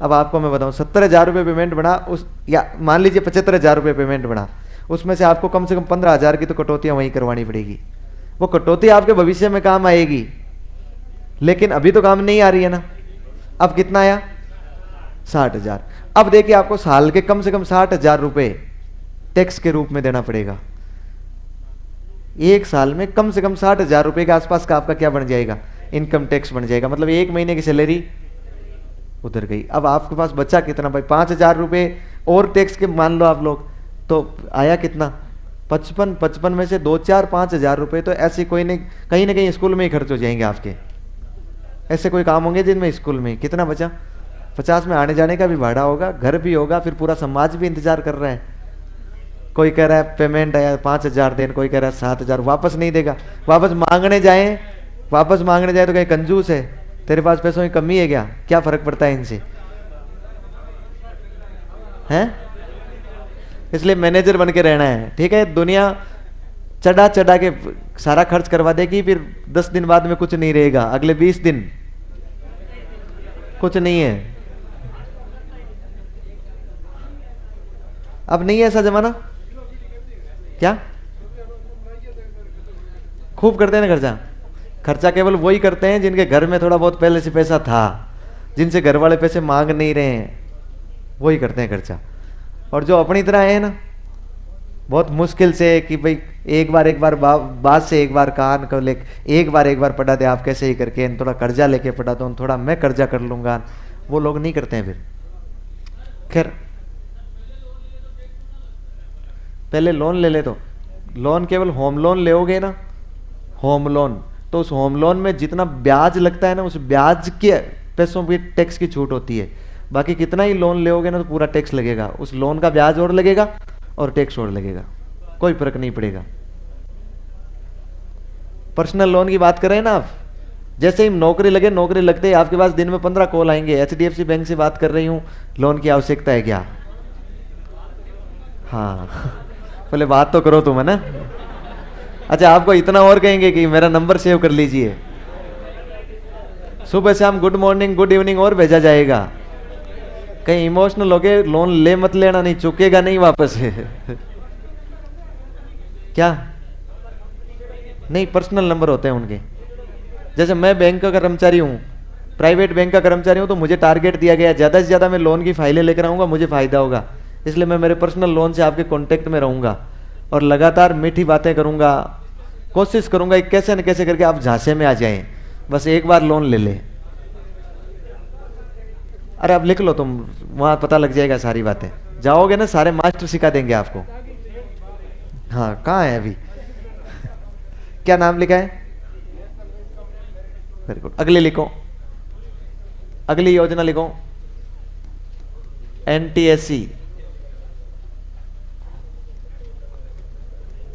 अब आपको मैं बताऊं, 70,000 रुपये पेमेंट बना उस, या मान लीजिए 75,000 रुपये पेमेंट बना, उसमें से आपको कम से कम 15,000 की तो कटौतियां वहीं करवानी पड़ेगी। वो कटौती आपके भविष्य में काम आएगी, लेकिन अभी तो काम नहीं आ रही है ना। अब कितना आया? 60,000। अब देखिए आपको साल के कम से कम 60,000 रुपये टैक्स के रूप में देना पड़ेगा। एक साल में कम से कम 60,000 रुपये के आसपास का आपका क्या बन जाएगा, इनकम टैक्स बन जाएगा। मतलब 1 महीने की सैलरी उधर गई। अब आपके पास बचा कितना भाई? 5,000 रुपये और टैक्स के मान लो आप लोग, तो आया कितना? 55 में से 2-4-5,000 रुपये तो ऐसे कोई नहीं, कहीं ना कहीं स्कूल में ही खर्च हो जाएंगे आपके। ऐसे कोई काम होंगे जिनमें स्कूल में कितना बचा? 50 में आने जाने का भी भाड़ा होगा, घर भी होगा, फिर पूरा समाज भी इंतजार कर रहा है। कोई कह रहा है पेमेंट आया 5,000 देन, कोई कह रहा है 7,000, वापस नहीं देगा। वापस मांगने जाए तो कहीं कंजूस है, तेरे पास पैसों की कमी है क्या फर्क पड़ता है इनसे, हैं? इसलिए मैनेजर बन के रहना है, ठीक है? दुनिया चढ़ा के सारा खर्च करवा देगी, फिर 10 दिन बाद में कुछ नहीं रहेगा, अगले 20 दिन कुछ नहीं है। अब नहीं है ऐसा जमाना। क्या खूब करते हैं ना खर्चा केवल वही करते हैं जिनके घर में थोड़ा बहुत पहले से पैसा था, जिनसे घर वाले पैसे मांग नहीं रहे हैं, वही करते हैं खर्चा। और जो अपनी तरह है ना, बहुत मुश्किल से कि भाई एक बार बात से एक बार कान कर ले, एक बार पढ़ा दे आप कैसे ही करके, थोड़ा कर्जा लेके पढ़ा दो, थोड़ा मैं कर्जा कर लूंगा, वो लोग नहीं करते हैं। फिर खैर पहले लोन ले ले, तो लोन केवल होम लोन लेओगे ना, होम लोन, तो उस होम लोन में जितना ब्याज लगता है ना, उस ब्याज के पैसों पे टैक्स की छूट होती है। बाकी कितना ही लोन लेओगे ना तो पूरा टैक्स लगेगा, उस लोन का ब्याज और लगेगा और टैक्स और लगेगा, कोई फर्क नहीं पड़ेगा। पर्सनल लोन की बात कर रहे हैं ना आप, जैसे ही नौकरी लगे, नौकरी लगते ही आपके पास दिन में 15 कॉल आएंगे, HDFC बैंक से बात कर रही हूँ, लोन की आवश्यकता है क्या? हाँ पहले बात तो करो तुम, है ना। अच्छा, आपको इतना और कहेंगे कि मेरा नंबर सेव कर लीजिए, सुबह शाम गुड मॉर्निंग गुड इवनिंग और भेजा जाएगा। कहीं इमोशनल हो गए, लोन ले मत लेना, नहीं चुकेगा नहीं वापस क्या? नहीं, पर्सनल नंबर होते हैं उनके। जैसे मैं बैंक का कर्मचारी हूँ, प्राइवेट बैंक का कर्मचारी हूँ, तो मुझे टारगेट दिया गया ज़्यादा से ज़्यादा मैं लोन की फाइलें लेकर आऊँगा, मुझे फ़ायदा होगा, इसलिए मैं मेरे पर्सनल लोन से आपके कॉन्टेक्ट में रहूँगा और लगातार मीठी बातें करूँगा, कोशिश करूँगा कैसे न कैसे करके आप झांसे में आ जाएं, बस एक बार लोन ले लें। अरे आप लिख लो, तुम वहाँ पता लग जाएगा सारी बातें, जाओगे ना सारे मास्टर सिखा देंगे आपको। हाँ, कहाँ है अभी क्या नाम लिखा है? वेरी गुड, अगली लिखो, अगली योजना लिखो, NTSE,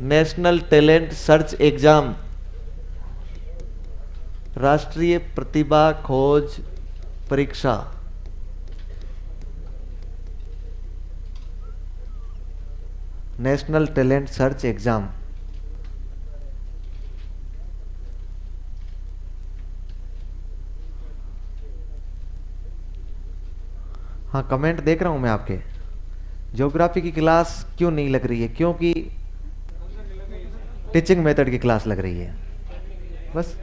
national talent search exam, राष्ट्रीय प्रतिभा खोज परीक्षा। नेशनल टैलेंट सर्च एग्जाम, हाँ कमेंट देख रहा हूं मैं आपके। ज्योग्राफी की क्लास क्यों नहीं लग रही है? क्योंकि टीचिंग मेथड की क्लास लग रही है, बस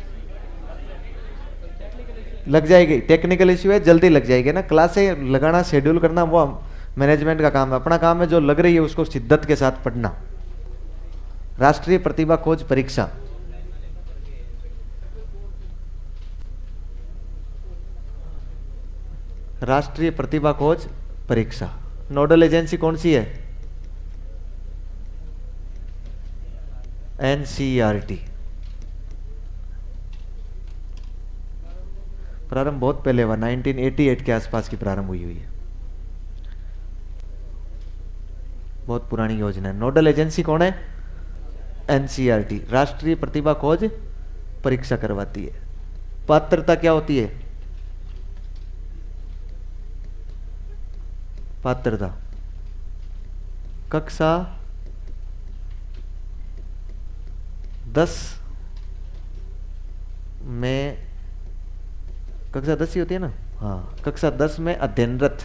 लग जाएगी। टेक्निकल इश्यू है, जल्दी लग जाएगी ना। क्लासें लगाना, शेड्यूल करना वो मैनेजमेंट का काम है, अपना काम है जो लग रही है उसको शिद्दत के साथ पढ़ना। राष्ट्रीय प्रतिभा खोज परीक्षा, राष्ट्रीय प्रतिभा खोज परीक्षा, नोडल एजेंसी कौन सी है? NCERT। प्रारंभ बहुत पहले हुआ, 1988 के आसपास की प्रारंभ हुई है, बहुत पुरानी योजना है। नोडल एजेंसी कौन है? NCERT, राष्ट्रीय प्रतिभा खोज परीक्षा करवाती है। पात्रता क्या होती है? पात्रता कक्षा 10 में, कक्षा 10 ही होती है ना, हाँ, कक्षा 10 में अध्ययनरत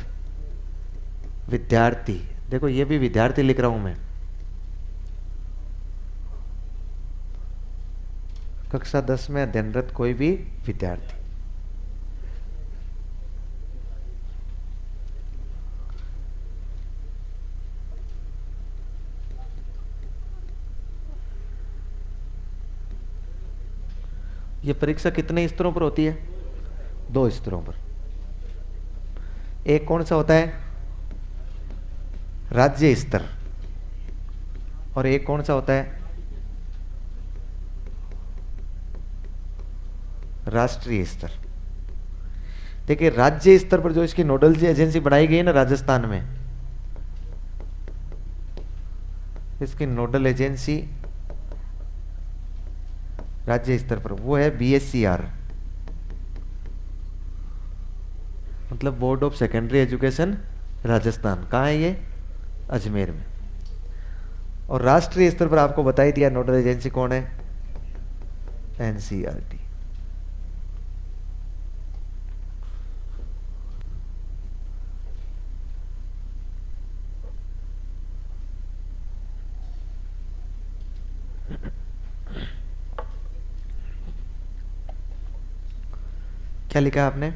विद्यार्थी, देखो ये भी विद्यार्थी लिख रहा हूं मैं, कक्षा 10 में अध्ययनरत कोई भी विद्यार्थी। ये परीक्षा कितने स्तरों पर होती है? 2 स्तरों पर। एक कौन सा होता है? राज्य स्तर, और एक कौन सा होता है? राष्ट्रीय स्तर। देखिए राज्य स्तर पर जो इसकी नोडल एजेंसी बनाई गई है ना राजस्थान में, इसकी नोडल एजेंसी राज्य स्तर पर वो है BSCR, मतलब board of secondary education Rajasthan. कहाँ है ये? अजमेर में। और राष्ट्रीय स्तर पर आपको बता ही दिया नोडल एजेंसी कौन है? NCERT। क्या लिखा है आपने?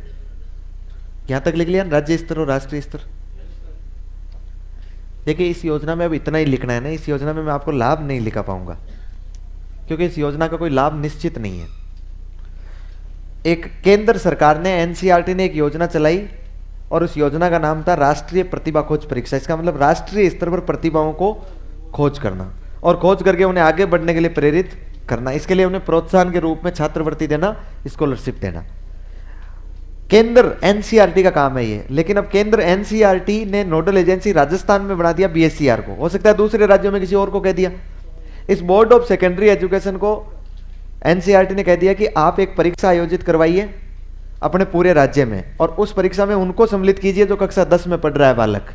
यहां तक लिख लिया, राज्य स्तर और राष्ट्रीय स्तर। देखिए इस योजना में अब इतना ही लिखना है ना, इस योजना में मैं आपको लाभ नहीं लिखा पाऊंगा क्योंकि इस योजना का कोई लाभ निश्चित नहीं है। एक केंद्र सरकार ने, NCERT ने एक योजना चलाई और उस योजना का नाम था राष्ट्रीय प्रतिभा खोज परीक्षा। इसका मतलब राष्ट्रीय स्तर पर प्रतिभाओं को खोज करना और खोज करके उन्हें आगे बढ़ने के लिए प्रेरित करना। इसके लिए उन्हें प्रोत्साहन के रूप में छात्रवृत्ति देना, स्कॉलरशिप देना। केंद्र NCERT का काम है ये। लेकिन अब केंद्र NCERT ने नोडल एजेंसी राजस्थान में बना दिया BSCR को, हो सकता है दूसरे राज्यों में किसी और को कह दिया। इस बोर्ड ऑफ सेकेंडरी एजुकेशन को एनसीईआरटी ने कह दिया कि आप एक परीक्षा आयोजित करवाइए अपने पूरे राज्य में, और उस परीक्षा में उनको सम्मिलित कीजिए जो कक्षा 10 में पढ़ रहा है बालक।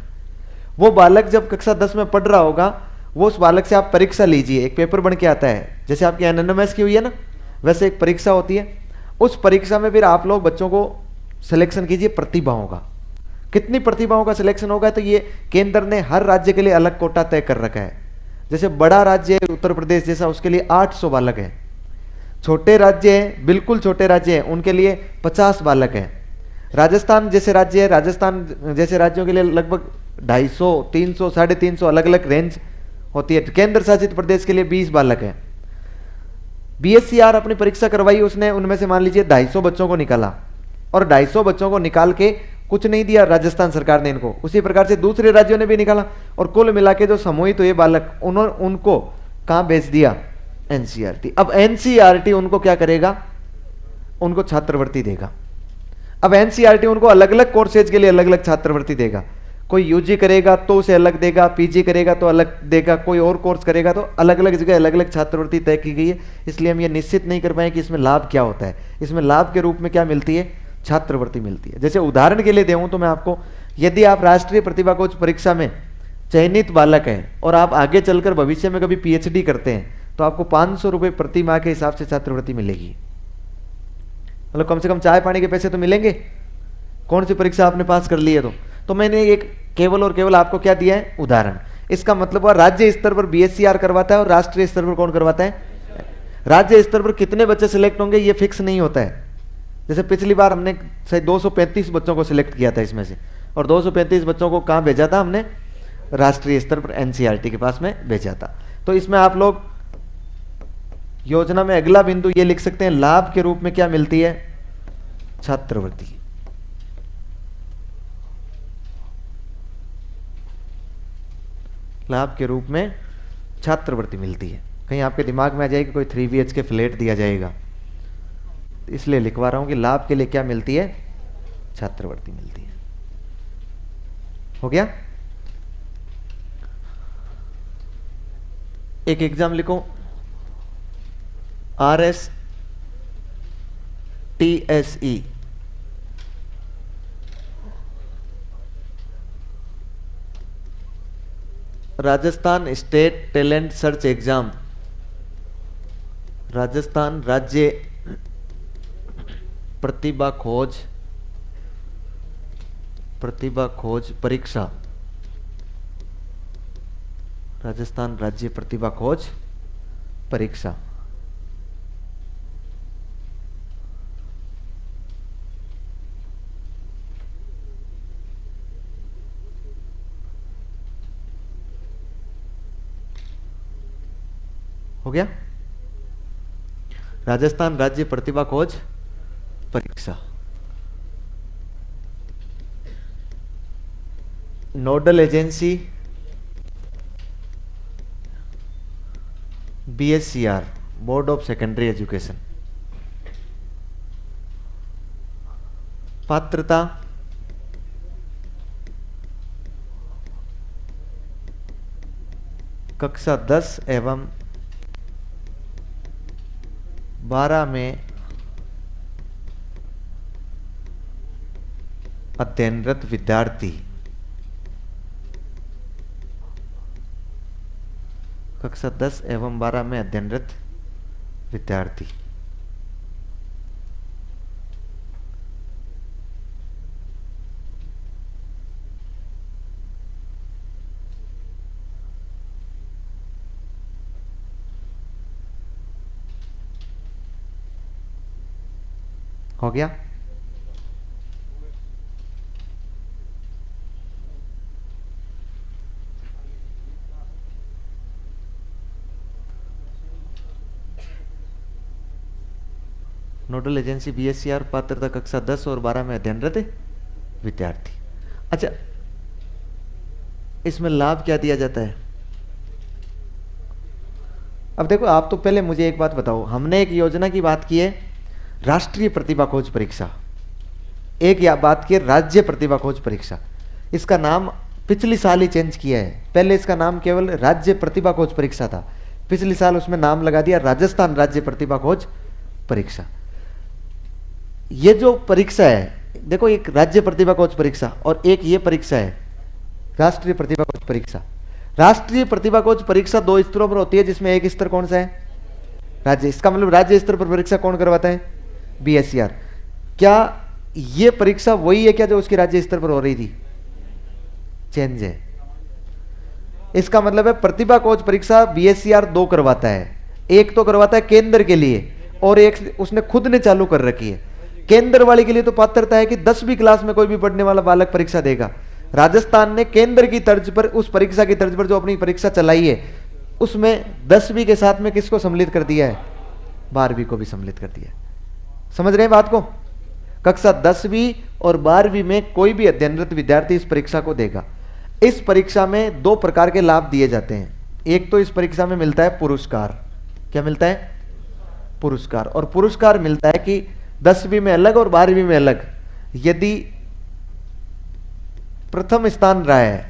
वो बालक जब कक्षा 10 में पढ़ रहा होगा, वो उस बालक से आप परीक्षा लीजिए, एक पेपर बन के आता है, जैसे आपकी एनएनएमएस की हुई है ना, वैसे एक परीक्षा होती है। उस परीक्षा में फिर आप लोग बच्चों को सिलेक्शन कीजिए प्रतिभाओं का। कितनी प्रतिभाओं का सिलेक्शन होगा, तो ये केंद्र ने हर राज्य के लिए अलग कोटा तय कर रखा है। जैसे बड़ा राज्य है उत्तर प्रदेश जैसा, उसके लिए 800 बालक हैं। छोटे राज्य हैं, बिल्कुल छोटे राज्य हैं, उनके लिए 50 बालक हैं। राजस्थान जैसे राज्य है, राजस्थान जैसे राज्यों के लिए लगभग 250, 300, 350 अलग अलग रेंज होती है। केंद्र शासित प्रदेश के लिए 20 बालक हैं। बीएससीआर अपनी परीक्षा करवाई, उसने उनमें से मान लीजिए 250 बच्चों को निकाला, और 250 बच्चों को निकाल के कुछ नहीं दिया राजस्थान सरकार ने इनको, उसी प्रकार से दूसरे राज्यों ने भी निकाला, और कुल मिला के जो समूहित हुए बालक उनको कहां भेज दिया, एनसीईआरटी। अब एनसीईआरटी उनको क्या करेगा, उनको छात्रवृत्ति देगा। अब एनसीईआरटी उनको अलग अलग कोर्सेज के लिए अलग अलग छात्रवृत्ति देगा। कोई यूजी करेगा तो उसे अलग देगा, पीजी करेगा तो अलग देगा, कोई और कोर्स करेगा तो अलग अलग जगह अलग अलग छात्रवृत्ति तय की गई है। इसलिए हम ये निश्चित नहीं कर पाए कि इसमें लाभ क्या होता है। इसमें लाभ के रूप में क्या मिलती है, छात्रवृत्ति मिलती है। जैसे उदाहरण के लिए दूं तो मैं आपको, यदि आप राष्ट्रीय प्रतिभा खोज परीक्षा में चयनित बालक हैं और आप आगे चलकर भविष्य में कभी पीएचडी करते हैं, तो आपको 500 रुपये प्रति माह के हिसाब से छात्रवृत्ति मिलेगी। मतलब कम से कम चाय पानी के पैसे तो मिलेंगे, कौन सी परीक्षा आपने पास कर ली है तो मैंने एक केवल और केवल आपको क्या दिया है, उदाहरण। इसका मतलब हुआ राज्य स्तर पर बीएससीआर करवाता है और राष्ट्रीय स्तर पर कौन करवाता है। राज्य स्तर पर कितने बच्चे सिलेक्ट होंगे ये फिक्स नहीं होता है। जैसे पिछली बार हमने शायद 235 बच्चों को सिलेक्ट किया था इसमें से, और 235 बच्चों को कहाँ भेजा था हमने, राष्ट्रीय स्तर पर एनसीईआरटी के पास में भेजा था। तो इसमें आप लोग योजना में अगला बिंदु ये लिख सकते हैं, लाभ के रूप में क्या मिलती है, छात्रवृत्ति। लाभ के रूप में छात्रवृत्ति मिलती है। कहीं आपके दिमाग में आ जाएगी कोई 3 BHK फ्लैट दिया जाएगा, इसलिए लिखवा रहा हूं कि लाभ के लिए क्या मिलती है, छात्रवृत्ति मिलती है। हो गया। एक एग्जाम लिखो, RSTSE Rajasthan state talent search exam, Rajasthan राज्य प्रतिभा खोज परीक्षा, राजस्थान राज्य प्रतिभा खोज परीक्षा। हो गया, राजस्थान राज्य प्रतिभा खोज परीक्षा। Nodal agency BSCR, board of secondary education. पात्रता कक्षा 10 एवं 12 में अध्ययनरत विद्यार्थी, कक्षा 10 एवं 12 में अध्ययनरत विद्यार्थी। हो गया। नोडल एजेंसी बीएससीआर, पात्रता कक्षा 10 और 12 में अध्ययनरत विद्यार्थी। अच्छा, इसमें लाभ क्या दिया जाता है। अब देखो, आप तो पहले मुझे एक बात बताओ, हमने एक योजना की बात की है राष्ट्रीय प्रतिभा खोज परीक्षा, एक या बात की राज्य प्रतिभा खोज परीक्षा। इसका नाम पिछली साल ही चेंज किया है, पहले इसका नाम केवल राज्य प्रतिभा खोज परीक्षा था, पिछले साल उसमें नाम लगा दिया राजस्थान राज्य प्रतिभा खोज परीक्षा। ये जो परीक्षा है, देखो एक राज्य प्रतिभा खोज परीक्षा और एक ये परीक्षा है राष्ट्रीय प्रतिभा खोज परीक्षा। राष्ट्रीय प्रतिभा खोज परीक्षा 2 स्तरों पर होती है, जिसमें एक स्तर कौन सा है, राज्य। इसका मतलब राज्य स्तर पर परीक्षा कौन करवाता है, BSER। क्या ये परीक्षा वही है क्या जो उसकी राज्य स्तर पर हो रही थी, चेंज है। इसका मतलब है प्रतिभा खोज परीक्षा BSER 2 करवाता है, एक तो करवाता है केंद्र के लिए और एक उसने खुद ने चालू कर रखी है। केंद्र वाले के लिए तो पात्रता है कि 10वीं क्लास में कोई भी पढ़ने वाला बालक परीक्षा देगा। राजस्थान ने केंद्र की तर्ज पर, उस परीक्षा की तर्ज पर जो अपनी परीक्षा चलाई है, उसमें 10वीं के साथ में किसको सम्मिलित कर दिया है, 12वीं को भी सम्मिलित कर दिया है। समझ रहे हैं बात को। कक्षा 10वीं और 12वीं में कोई भी अध्ययनरत विद्यार्थी इस परीक्षा को देगा। इस परीक्षा में 2 प्रकार के लाभ दिए जाते हैं। एक तो इस परीक्षा में मिलता है पुरस्कार। क्या मिलता है, पुरस्कार। और पुरस्कार मिलता है कि 10वीं में अलग और 12वीं में अलग। यदि प्रथम स्थान रहा है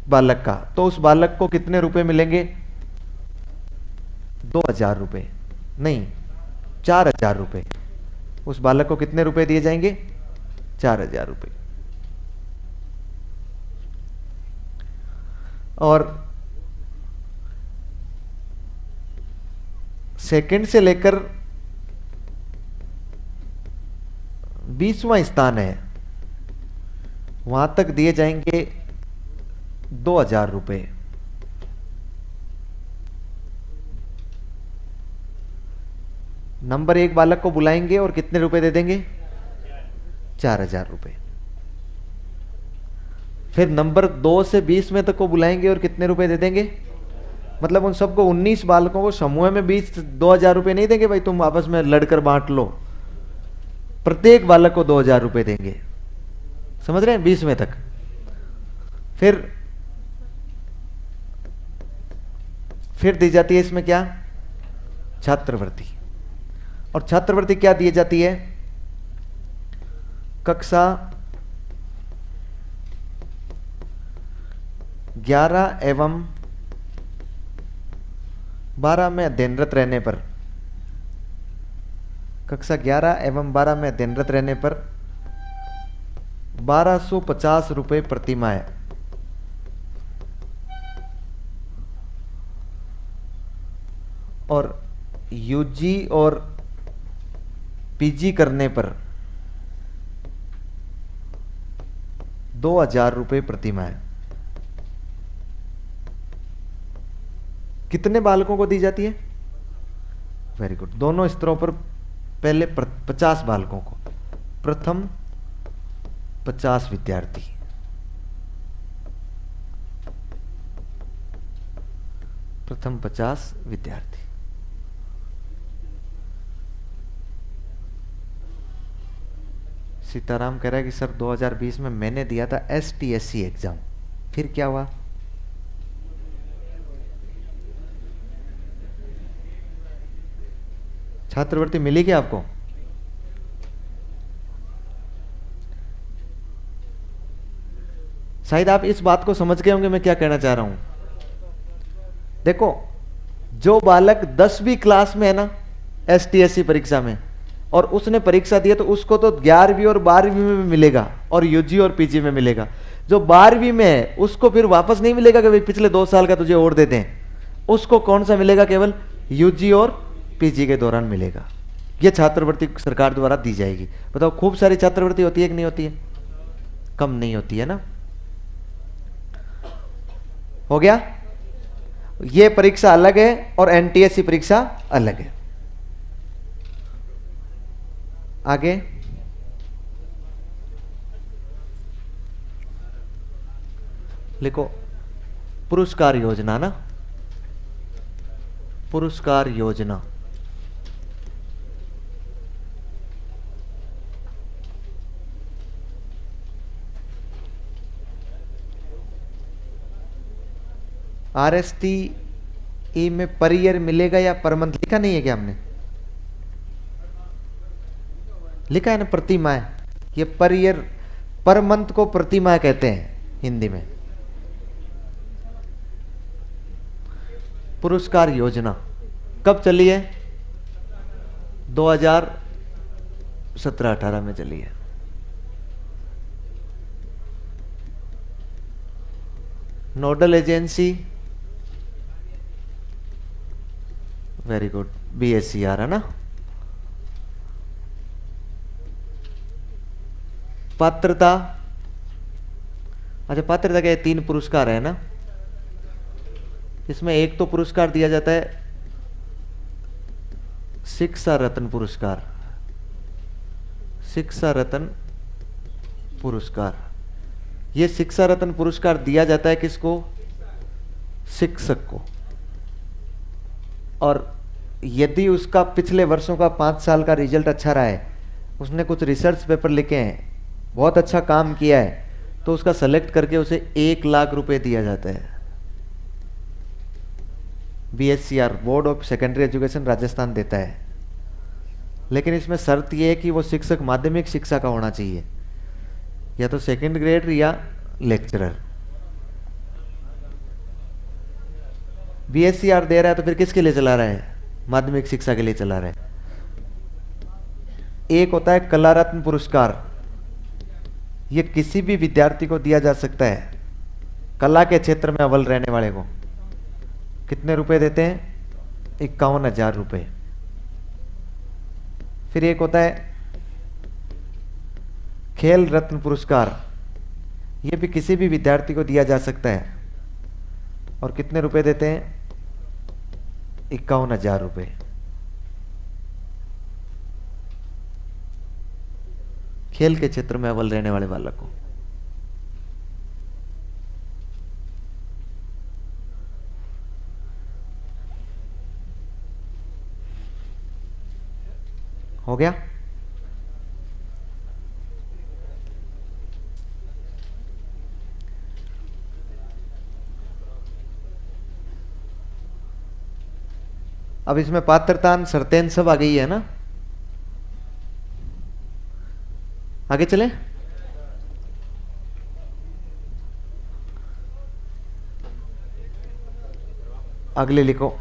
बालक का, तो उस बालक को कितने रुपए मिलेंगे, 2000 रुपए, नहीं 4000 रुपए। उस बालक को कितने रुपए दिए जाएंगे, 4000 रुपए। और सेकंड से लेकर 20वां स्थान है, वहां तक दिए जाएंगे 2000 रुपए। नंबर 1 बालक को बुलाएंगे और कितने रुपए दे देंगे, 4000 रुपए। फिर नंबर 2 से 20 में तक को बुलाएंगे और कितने रुपए दे देंगे, मतलब उन सबको 19 बालकों को समूह में 20,000 रुपए नहीं देंगे भाई तुम आपस में लड़कर बांट लो, प्रत्येक बालक को 2000 रुपए देंगे। समझ रहे हैं, 20 में तक। फिर दी जाती है इसमें क्या, छात्रवृत्ति। और छात्रवृत्ति क्या दी जाती है, कक्षा 11 एवं 12 में अध्ययनरत रहने पर, कक्षा 11 एवं 12 में अध्ययनरत रहने पर 1250 रुपए प्रति माह। और यूजी और पीजी करने पर 2000 रुपए प्रति माह। कितने बालकों को दी जाती है, वेरी गुड, दोनों स्तरों पर पहले 50 बालकों को, प्रथम 50 विद्यार्थी, प्रथम 50 विद्यार्थी। सीताराम कह रहा है कि सर 2020 में मैंने दिया था STSC एग्जाम, फिर क्या हुआ, छात्रवृत्ति मिली क्या आपको, शायद आप इस बात को समझ गए होंगे मैं क्या कहना चाह रहा हूं। देखो, जो बालक 10वीं क्लास में है ना STSC परीक्षा में, और उसने परीक्षा दी है, तो उसको तो 11वीं और 12वीं में मिलेगा और यूजी और पीजी में मिलेगा। जो 12वीं में है उसको फिर वापस नहीं मिलेगा कि भाई पिछले 2 साल का तुझे और दे दें, उसको कौन सा मिलेगा, केवल यूजी और पीजी के दौरान मिलेगा। यह छात्रवृत्ति सरकार द्वारा दी जाएगी। बताओ, खूब सारी छात्रवृत्ति होती है कि नहीं होती है, कम नहीं होती है ना। हो गया, यह परीक्षा अलग है और NTSC परीक्षा अलग है। आगे लिखो, पुरस्कार योजना ना, पुरस्कार योजना। RST में पर ईयर मिलेगा या पर मंथ लिखा नहीं है क्या हमने, लिखा है ना प्रति माह। ये पर ईयर, पर मंथ को प्रति माह कहते हैं हिंदी में। पुरस्कार योजना कब चली है? 2017-18 में चली है। Nodal agency, very good, BSCR है ना। पात्रता, अच्छा पात्रता के 3 पुरस्कार है ना। इसमें एक तो पुरस्कार दिया जाता है शिक्षा रत्न पुरस्कार, शिक्षा रत्न पुरस्कार। ये शिक्षा रत्न पुरस्कार दिया जाता है किसको? शिक्षक को। और यदि उसका पिछले वर्षों का 5 साल का रिजल्ट अच्छा रहा है, उसने कुछ रिसर्च पेपर लिखे हैं, बहुत अच्छा काम किया है, तो उसका सेलेक्ट करके उसे 1 लाख रुपए दिया जाता है। BSCR, board of secondary education Rajasthan देता है। लेकिन इसमें शर्त यह है कि वो शिक्षक माध्यमिक शिक्षा का होना चाहिए, या तो सेकंड ग्रेड या लेक्चरर। BSCR दे रहा है तो फिर किसके लिए चला रहा है? माध्यमिक शिक्षा के लिए चला रहा है। एक होता है कला रत्न पुरस्कार, ये किसी भी विद्यार्थी को दिया जा सकता है, कला के क्षेत्र में अव्वल रहने वाले को। कितने रुपए देते हैं? 51,000 रुपए। फिर एक होता है खेल रत्न पुरस्कार, यह भी किसी भी विद्यार्थी को दिया जा सकता है, और कितने रुपए देते हैं? 51,000 रुपए। खेल के क्षेत्र में अव्वल रहने वाले बालक को। हो गया? अब इसमें पात्रता शर्तें सब आ गई है ना। आगे चले। अगले लिखो,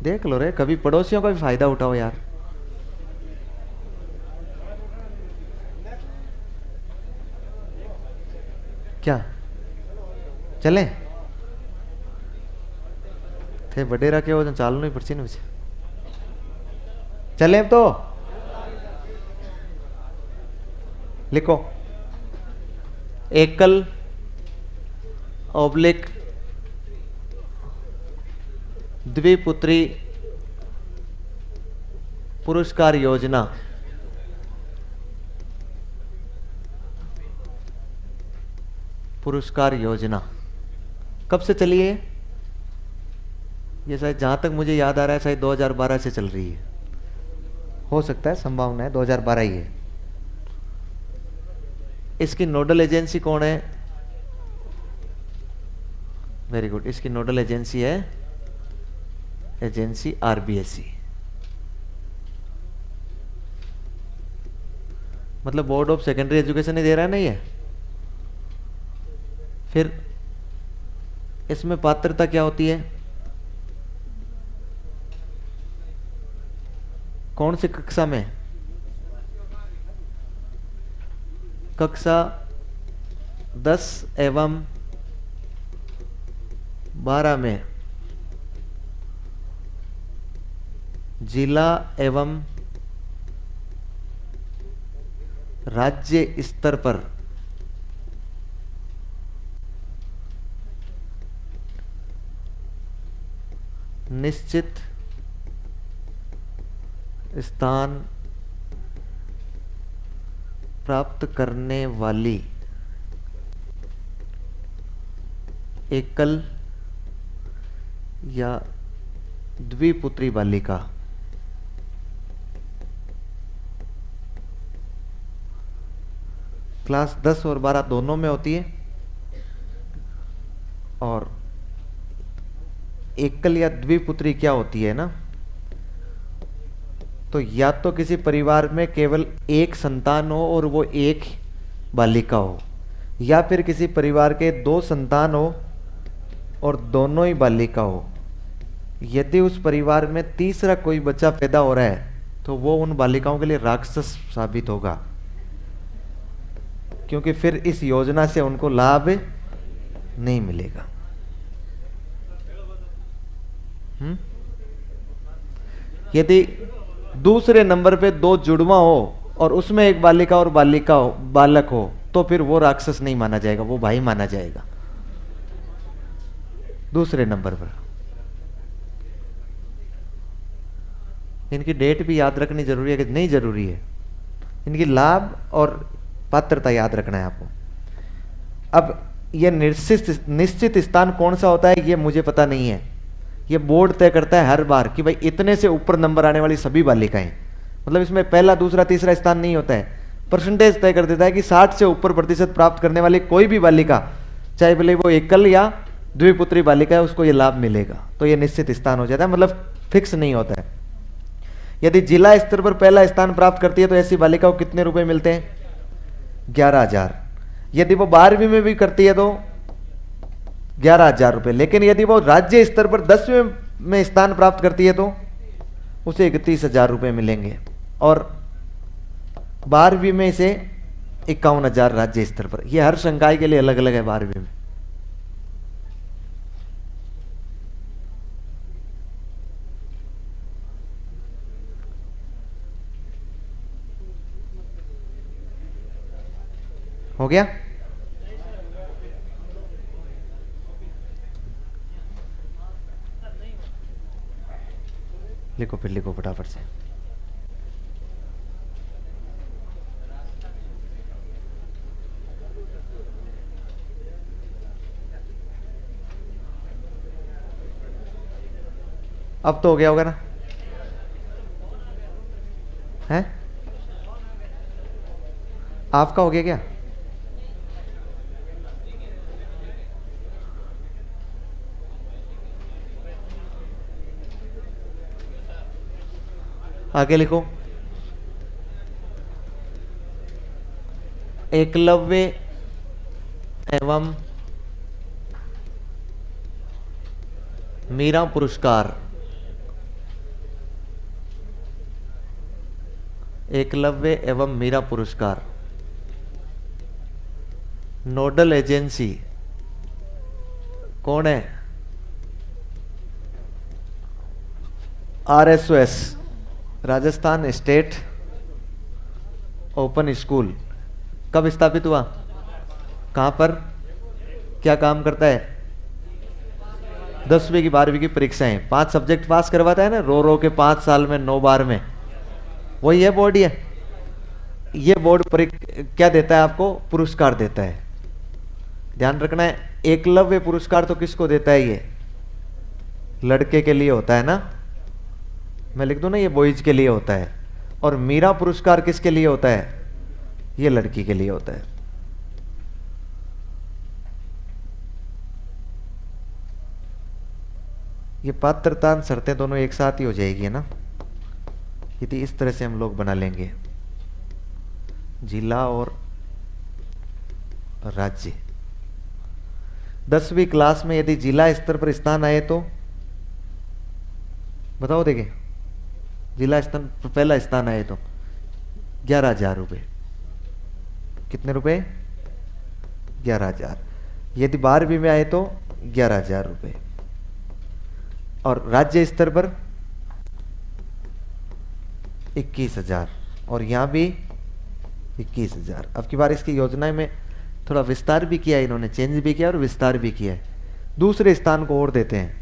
देख लो रे, कभी पड़ोसियों का भी फायदा उठाओ यार। क्या चले थे बडेरा के वो चालू नहीं पड़ती ना मुझे। चले तो लिखो, एकल ऑब्लिक द्विपुत्री पुरस्कार योजना। पुरस्कार योजना कब से चली है? ये शायद जहां तक मुझे याद आ रहा है शायद 2012 से चल रही है। हो सकता है, संभावना है 2012 ही है। इसकी नोडल एजेंसी कौन है? वेरी गुड, इसकी नोडल एजेंसी है एजेंसी RBSE, मतलब बोर्ड ऑफ सेकेंडरी एजुकेशन ही दे रहा है ना ये। फिर इसमें पात्रता क्या होती है? कौन सी कक्षा में? कक्षा 10 एवं 12 में जिला एवं राज्य स्तर पर निश्चित स्थान प्राप्त करने वाली एकल या द्विपुत्री बालिका क्लास 10 और 12 दोनों में होती है। और एकल या द्विपुत्री क्या होती है ना, तो या तो किसी परिवार में केवल एक संतान हो और वो एक बालिका हो, या फिर किसी परिवार के 2 संतान हो और दोनों ही बालिका हो, यदि उस परिवार में तीसरा कोई बच्चा पैदा हो रहा है तो वो उन बालिकाओं के लिए राक्षस साबित होगा, क्योंकि फिर इस योजना से उनको लाभ नहीं मिलेगा। यदि दूसरे नंबर पे दो जुड़वा हो और उसमें एक बालिका और बालक हो तो फिर वो राक्षस नहीं माना जाएगा, वो भाई माना जाएगा दूसरे नंबर पर। इनकी डेट भी याद रखनी जरूरी है कि नहीं जरूरी है? इनकी लाभ और पात्रता याद रखना है आपको। अब ये निश्चित स्थान कौन सा होता है ये मुझे पता नहीं है, ये बोर्ड तय करता है हर बार कि भाई इतने से ऊपर नंबर आने वाली सभी बालिकाएं, मतलब इसमें पहला दूसरा तीसरा स्थान नहीं होता है, परसेंटेज तय कर देता है कि 60 से ऊपर प्रतिशत प्राप्त करने वाली कोई भी बालिका, चाहे भले वो एकल या द्विपुत्री बालिका है, उसको ये लाभ मिलेगा। तो ये निश्चित स्थान हो जाता है, मतलब फिक्स नहीं होता है। यदि जिला स्तर पर पहला स्थान प्राप्त करती है तो ऐसी बालिका को कितने रुपए मिलते हैं? 11,000। यदि वो 12वीं में भी करती है तो 11,000 रुपए। लेकिन यदि वो राज्य स्तर पर 10वीं में स्थान प्राप्त करती है तो उसे 31,000 रुपए मिलेंगे, और 12वीं में इसे 51,000 राज्य स्तर पर। यह हर संकाय के लिए अलग अलग है। 12वीं में हो गया। लिखो, फिर लिखो फटाफट से। अब तो हो गया होगा ना? है आपका हो गया क्या? आगे लिखो। एकलव्य एवं मीरा पुरस्कार। एकलव्य एवं मीरा पुरस्कार नोडल एजेंसी कौन है? RSOS, Rajasthan state open school. कब स्थापित हुआ? कहां पर? क्या काम करता है? 10वीं की 12वीं की परीक्षाएं 5 सब्जेक्ट पास करवाता है ना, रो के 5 साल में 9 बार में। वही है बोर्ड। ये बोर्ड क्या देता है आपको? पुरस्कार देता है। ध्यान रखना है, एकलव्य पुरस्कार तो किसको देता है? ये लड़के के लिए होता है ना, मैं लिख दूं ना, ये बॉयज के लिए होता है। और मीरा पुरस्कार किसके लिए होता है? ये लड़की के लिए होता है। ये पात्रता शर्तें दोनों एक साथ ही हो जाएगी ना, यदि इस तरह से हम लोग बना लेंगे, जिला और राज्य। 10वीं क्लास में यदि जिला स्तर पर स्थान आए तो बताओ, देखिए जिला स्तर पर पहला स्थान आए तो 11,000 रुपये। कितने रुपए? 11,000। यदि 12वीं में आए तो 11,000 रुपये, और राज्य स्तर पर 21,000, और यहां भी 21,000। अब की बार इसकी योजना में थोड़ा विस्तार भी किया है इन्होंने, चेंज भी किया और विस्तार भी किया है। दूसरे स्थान को और देते हैं,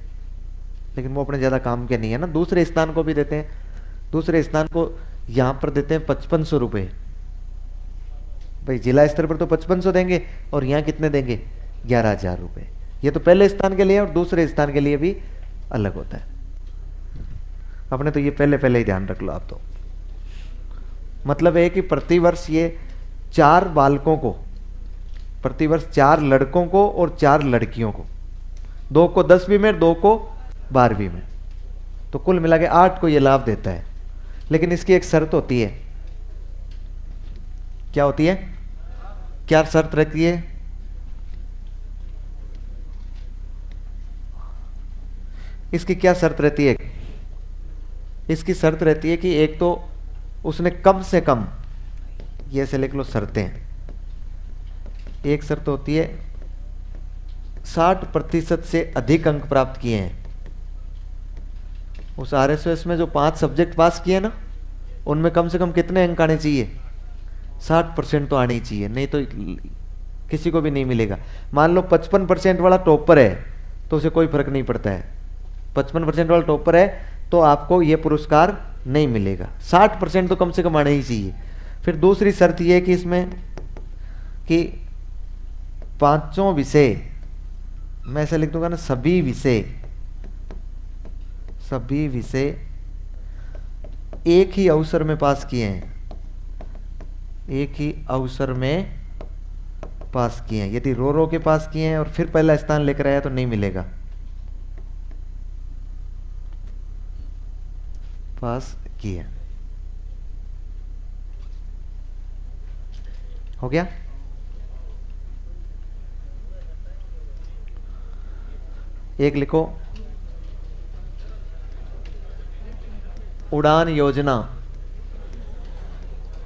लेकिन वो अपने ज्यादा काम के नहीं है ना। दूसरे स्थान को भी देते हैं। दूसरे स्थान को यहां पर देते हैं 5500 रुपए। भाई जिला स्तर पर तो 5500 देंगे, और यहां कितने देंगे? 11,000 रुपए। ये तो पहले स्थान के लिए और दूसरे स्थान के लिए भी अलग होता है। अपने तो ये पहले ही ध्यान रख लो आप। तो मतलब है कि प्रतिवर्ष ये 4 बालकों को, प्रतिवर्ष 4 लड़कों को और 4 लड़कियों को, 2 को 10वीं में, 2 को 12वीं में, तो कुल मिला के 8 को ये लाभ देता है। लेकिन इसकी एक शर्त होती है। क्या होती है? क्या शर्त रखती है? इसकी क्या शर्त रहती है? इसकी शर्त रहती है कि एक तो उसने कम से कम, ये ऐसे लिख लो शर्तें, एक शर्त होती है 60% से अधिक अंक प्राप्त किए हैं। उस आरएसएस में जो 5 सब्जेक्ट पास किए ना, उनमें कम से कम कितने अंक आने चाहिए? 60% तो आने ही चाहिए, नहीं तो किसी को भी नहीं मिलेगा। मान लो 55% वाला टॉपर है तो उसे कोई फर्क नहीं पड़ता है, 55% वाला टॉपर है तो आपको यह पुरस्कार नहीं मिलेगा, 60% तो कम से कम आने ही चाहिए। फिर दूसरी शर्त यह है कि इसमें कि 5 विषय, मैं ऐसा लिख दूंगा ना, सभी विषय एक ही अवसर में पास किए हैं, एक ही अवसर में पास किए हैं। यदि रो के पास किए हैं और फिर पहला स्थान लेकर आया तो नहीं मिलेगा। पास किए, हो गया। एक लिखो, उड़ान योजना।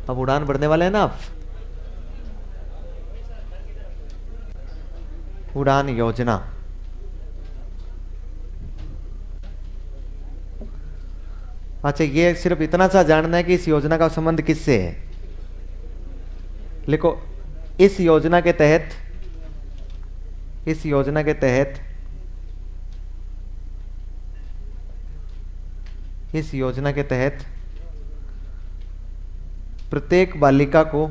अब उड़ान बढ़ने वाले हैं ना आप, उड़ान योजना। अच्छा, ये सिर्फ इतना सा जानना है कि इस योजना का संबंध किससे है। लिखो, इस योजना के तहत प्रत्येक बालिका को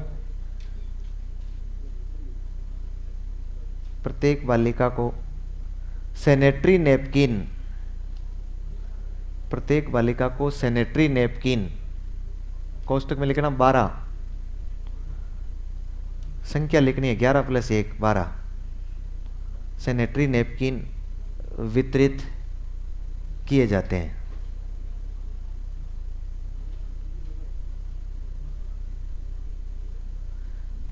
सैनिटरी नैपकिन, कोष्टक में लिखना 12, संख्या लिखनी है 11 + 1 12, सैनिटरी नैपकिन वितरित किए जाते हैं।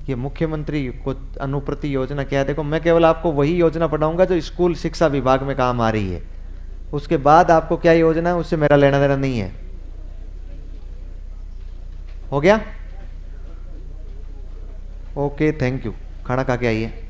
ये मुख्यमंत्री को अनुप्रति योजना क्या है? देखो, मैं केवल आपको वही योजना पढ़ाऊंगा जो स्कूल शिक्षा विभाग में काम आ रही है। उसके बाद आपको क्या योजना है उससे मेरा लेना देना नहीं है। हो गया? Okay, thank you. खाना खा के आइए।